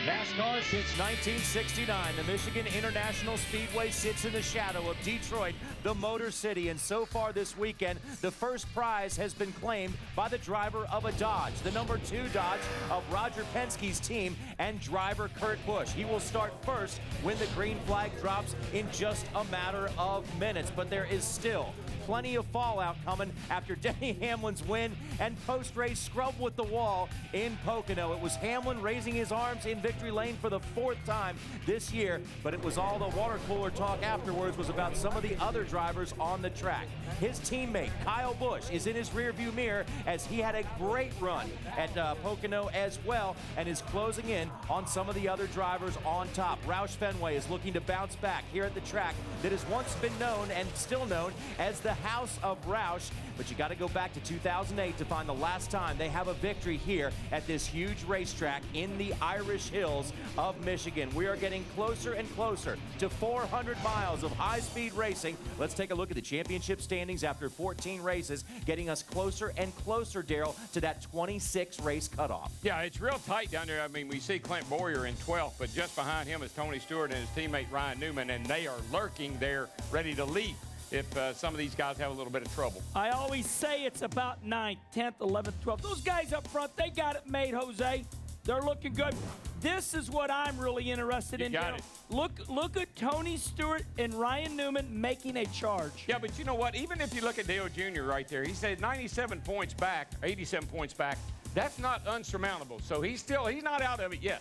NASCAR since 1969. The Michigan International Speedway sits in the shadow of Detroit, the Motor City. And so far this weekend, the first prize has been claimed by the driver of a Dodge, the number 2 Dodge of Roger Penske's team and driver Kurt Busch. He will start first when the green flag drops in just a matter of minutes. But there is still plenty of fallout coming after Denny Hamlin's win and post-race scrub with the wall in Pocono. It was Hamlin raising his arms in victory lane for the 4th time this year, but it was all the water cooler talk afterwards was about some of the other drivers on the track. His teammate, Kyle Busch, is in his rearview mirror as he had a great run at Pocono as well and is closing in on some of the other drivers on top. Roush Fenway is looking to bounce back here at the track that has once been known and still known as the House of Roush, but you got to go back to 2008 to find the last time they have a victory here at this huge racetrack in the Irish Hills of Michigan. We are getting closer and closer to 400 miles of high-speed racing. Let's take a look at the championship standings after 14 races, getting us closer and closer, Daryl, to that 26-race cutoff. Yeah, it's real tight down there. I mean, we see Clint Boyer in 12th, but just behind him is Tony Stewart and his teammate Ryan Newman, and they are lurking there ready to leap if some of these guys have a little bit of trouble. I always say it's about 9th, 10th, 11th, 12th. Those guys up front, they got it made, Jose. They're looking good. This is what I'm really interested in. Got it. Look at Tony Stewart and Ryan Newman making a charge. Yeah, but you know what? Even if you look at Dale Jr. right there, he said 97 points back, 87 points back. That's not unsurmountable. So he's not out of it yet.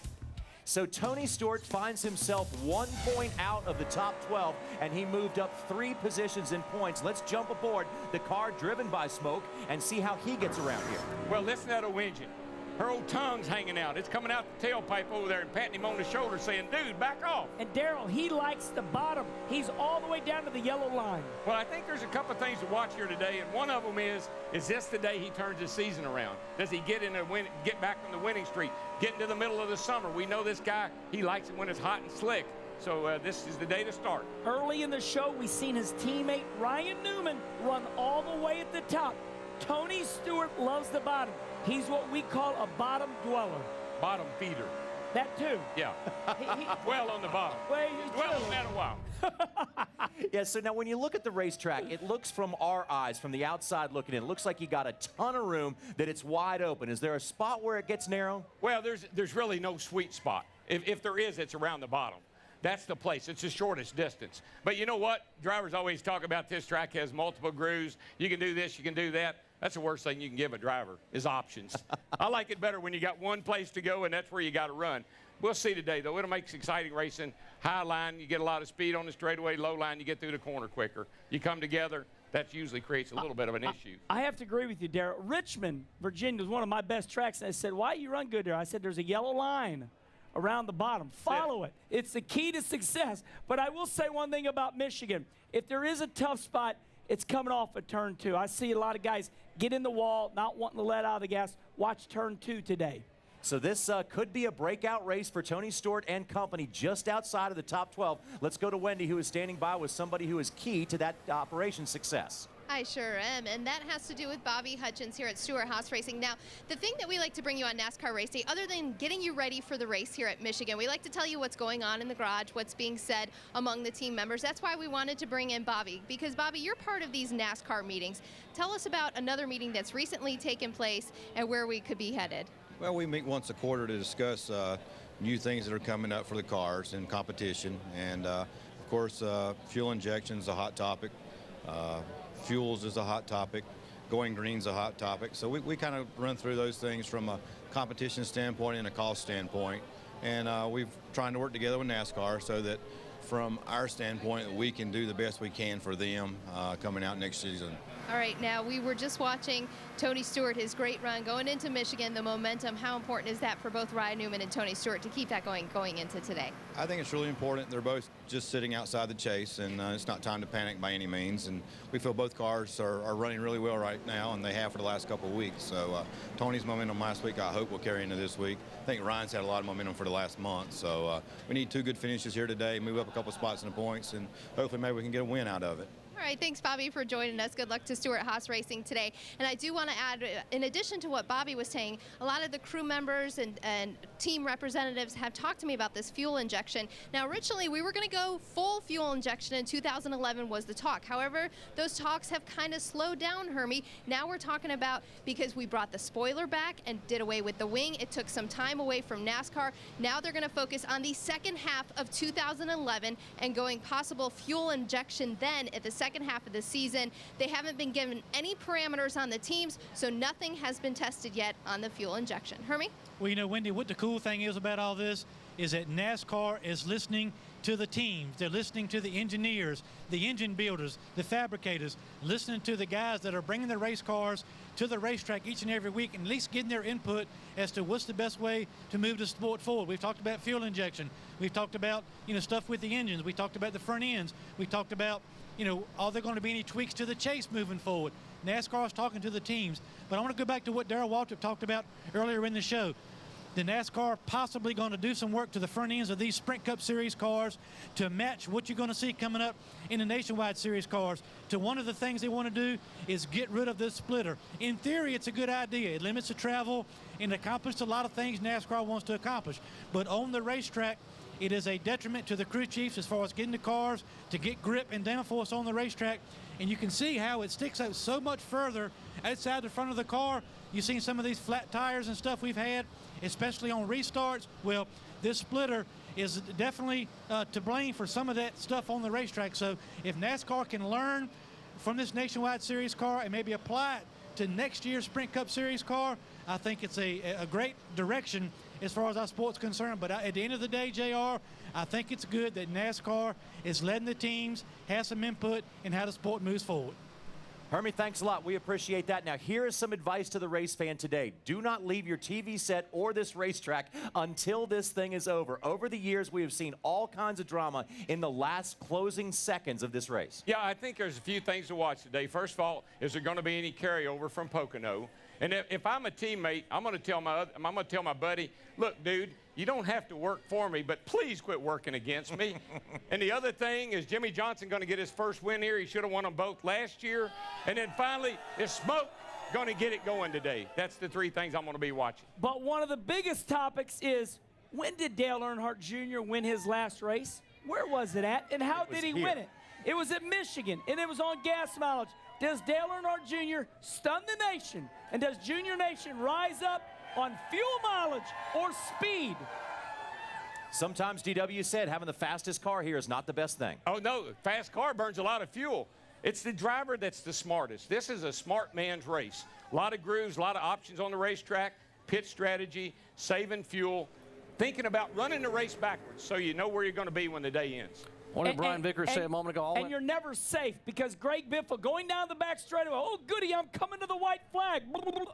So Tony Stewart finds himself 1 point out of the top 12, and he moved up 3 positions in points. Let's jump aboard the car driven by Smoke and see how he gets around here. Well, listen to that old engine. Her old tongue's hanging out. It's coming out the tailpipe over there and patting him on the shoulder saying, dude, back off. And Daryl, he likes the bottom. He's all the way down to the yellow line. Well, I think there's a couple of things to watch here today, and one of them is this the day he turns his season around? Does he get back on the winning streak, get into the middle of the summer? We know this guy, he likes it when it's hot and slick. So this is the day to start. Early in the show, we seen his teammate Ryan Newman run all the way at the top. Tony Stewart loves the bottom. He's what we call a bottom dweller. Bottom feeder. That too. Yeah. Well on the bottom. Well on that a while. Yeah, so now when you look at the racetrack, it looks from our eyes, from the outside looking in, it looks like you got a ton of room, that it's wide open. Is there a spot where it gets narrow? Well, there's really no sweet spot. If there is, it's around the bottom. That's the place. It's the shortest distance. But you know what? Drivers always talk about this track has multiple grooves. You can do this, you can do that. That's the worst thing you can give a driver is options. I like it better when you got one place to go and that's where you got to run. We'll see today, though. It'll make exciting racing. High line, you get a lot of speed on the straightaway. Low line, you get through the corner quicker. You come together, that usually creates a little bit of an issue. I have to agree with you, Darryl. Richmond, Virginia is one of my best tracks. And I said, why you run good there? I said, there's a yellow line around the bottom. Follow it. It's the key to success. But I will say one thing about Michigan. If there is a tough spot, it's coming off at turn 2. I see a lot of guys get in the wall, not wanting to let out of the gas. Watch turn 2 today. So this could be a breakout race for Tony Stewart and company just outside of the top 12. Let's go to Wendy, who is standing by with somebody who is key to that operation's success. I sure am, and that has to do with Bobby Hutchins here at Stewart Haas Racing. Now, the thing that we like to bring you on NASCAR Race Day, other than getting you ready for the race here at Michigan, we like to tell you what's going on in the garage, what's being said among the team members. That's why we wanted to bring in Bobby, because Bobby, you're part of these NASCAR meetings. Tell us about another meeting that's recently taken place and where we could be headed. Well, we meet once a quarter to discuss new things that are coming up for the cars and competition, and of course, fuel injection is a hot topic. Fuels is a hot topic. Going green is a hot topic. So we kind of run through those things from a competition standpoint and a cost standpoint. And we've trying to work together with NASCAR so that from our standpoint, we can do the best we can for them coming out next season. All right, now we were just watching Tony Stewart, his great run going into Michigan, the momentum. How important is that for both Ryan Newman and Tony Stewart to keep that going into today? I think it's really important. They're both just sitting outside the chase, and it's not time to panic by any means. And we feel both cars are running really well right now, and they have for the last couple of weeks. So Tony's momentum last week, I hope, will carry into this week. I think Ryan's had a lot of momentum for the last month. So we need two good finishes here today, move up a couple spots in the points, and hopefully maybe we can get a win out of it. All right, thanks, Bobby, for joining us. Good luck to Stewart Haas Racing today. And I do want to add, in addition to what Bobby was saying, a lot of the crew members and team representatives have talked to me about this fuel injection. Now, originally, we were going to go full fuel injection in 2011 was the talk. However, those talks have kind of slowed down, Hermie. Now we're talking about, because we brought the spoiler back and did away with the wing, it took some time away from NASCAR. Now they're going to focus on the second half of 2011 and going possible fuel injection then at the second half of the season. They haven't been given any parameters on the teams, so nothing has been tested yet on the fuel injection. Hermie? Well, you know, Wendy, what the cool thing is about all this is that NASCAR is listening to the teams. They're listening to the engineers, the engine builders, the fabricators, listening to the guys that are bringing the race cars to the racetrack each and every week, and at least getting their input as to what's the best way to move the sport forward. We've talked about fuel injection. We've talked about, you know, stuff with the engines. We talked about the front ends. We talked about, you know, are there going to be any tweaks to the chase moving forward? NASCAR is talking to the teams. But I want to go back to what Darrell Waltrip talked about earlier in the show. The NASCAR possibly going to do some work to the front ends of these Sprint Cup Series cars to match what you're going to see coming up in the Nationwide Series cars. To one of the things they want to do is get rid of this splitter. In theory, it's a good idea. It limits the travel and accomplishes a lot of things NASCAR wants to accomplish. But on the racetrack, it is a detriment to the crew chiefs as far as getting the cars to get grip and downforce on the racetrack. And you can see how it sticks out so much further outside the front of the car. You've seen some of these flat tires and stuff we've had, especially on restarts. Well, this splitter is definitely to blame for some of that stuff on the racetrack. So if NASCAR can learn from this Nationwide Series car and maybe apply it to next year's Sprint Cup Series car, I think it's a great direction as far as our sport's concerned. But at the end of the day, JR, I think it's good that NASCAR is letting the teams have some input in how the sport moves forward. Hermie, thanks a lot. We appreciate that. Now, here is some advice to the race fan today. Do not leave your TV set or this racetrack until this thing is over. Over the years, we have seen all kinds of drama in the last closing seconds of this race. Yeah, I think there's a few things to watch today. First of all, is there going to be any carryover from Pocono? And if I'm a teammate, I'm going to tell my buddy, look, dude, you don't have to work for me, but please quit working against me. And the other thing is Jimmy Johnson going to get his first win here. He should have won them both last year. And then finally, is Smoke going to get it going today? That's the three things I'm going to be watching. But one of the biggest topics is, when did Dale Earnhardt Jr. win his last race? Where was it at, and how did he win it? It was at Michigan, and it was on gas mileage. Does Dale Earnhardt Jr. stun the nation? And does Junior Nation rise up on fuel mileage or speed? Sometimes DW said having the fastest car here is not the best thing. Oh, no, fast car burns a lot of fuel. It's the driver that's the smartest. This is a smart man's race. A lot of grooves, a lot of options on the racetrack, pit strategy, saving fuel, thinking about running the race backwards so you know where you're going to be when the day ends. What did Brian Vickers say a moment ago? And you're never safe, because Greg Biffle going down the back straightaway, oh, goody, I'm coming to the white flag.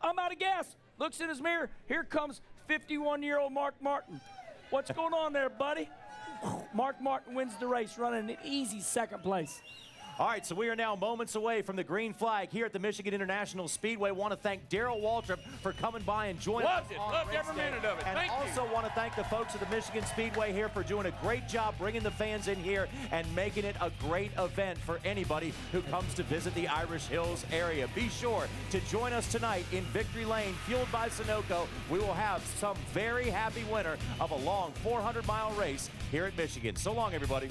I'm out of gas. Looks in his mirror. Here comes 51-year-old Mark Martin. What's going on there, buddy? Mark Martin wins the race, running an easy second place. All right, so we are now moments away from the green flag here at the Michigan International Speedway. Want to thank Darrell Waltrip for coming by and joining us. Loved every minute of it. And also want to thank the folks at the Michigan Speedway here for doing a great job bringing the fans in here and making it a great event for anybody who comes to visit the Irish Hills area. Be sure to join us tonight in Victory Lane, fueled by Sunoco. We will have some very happy winner of a long 400-mile race here at Michigan. So long, everybody.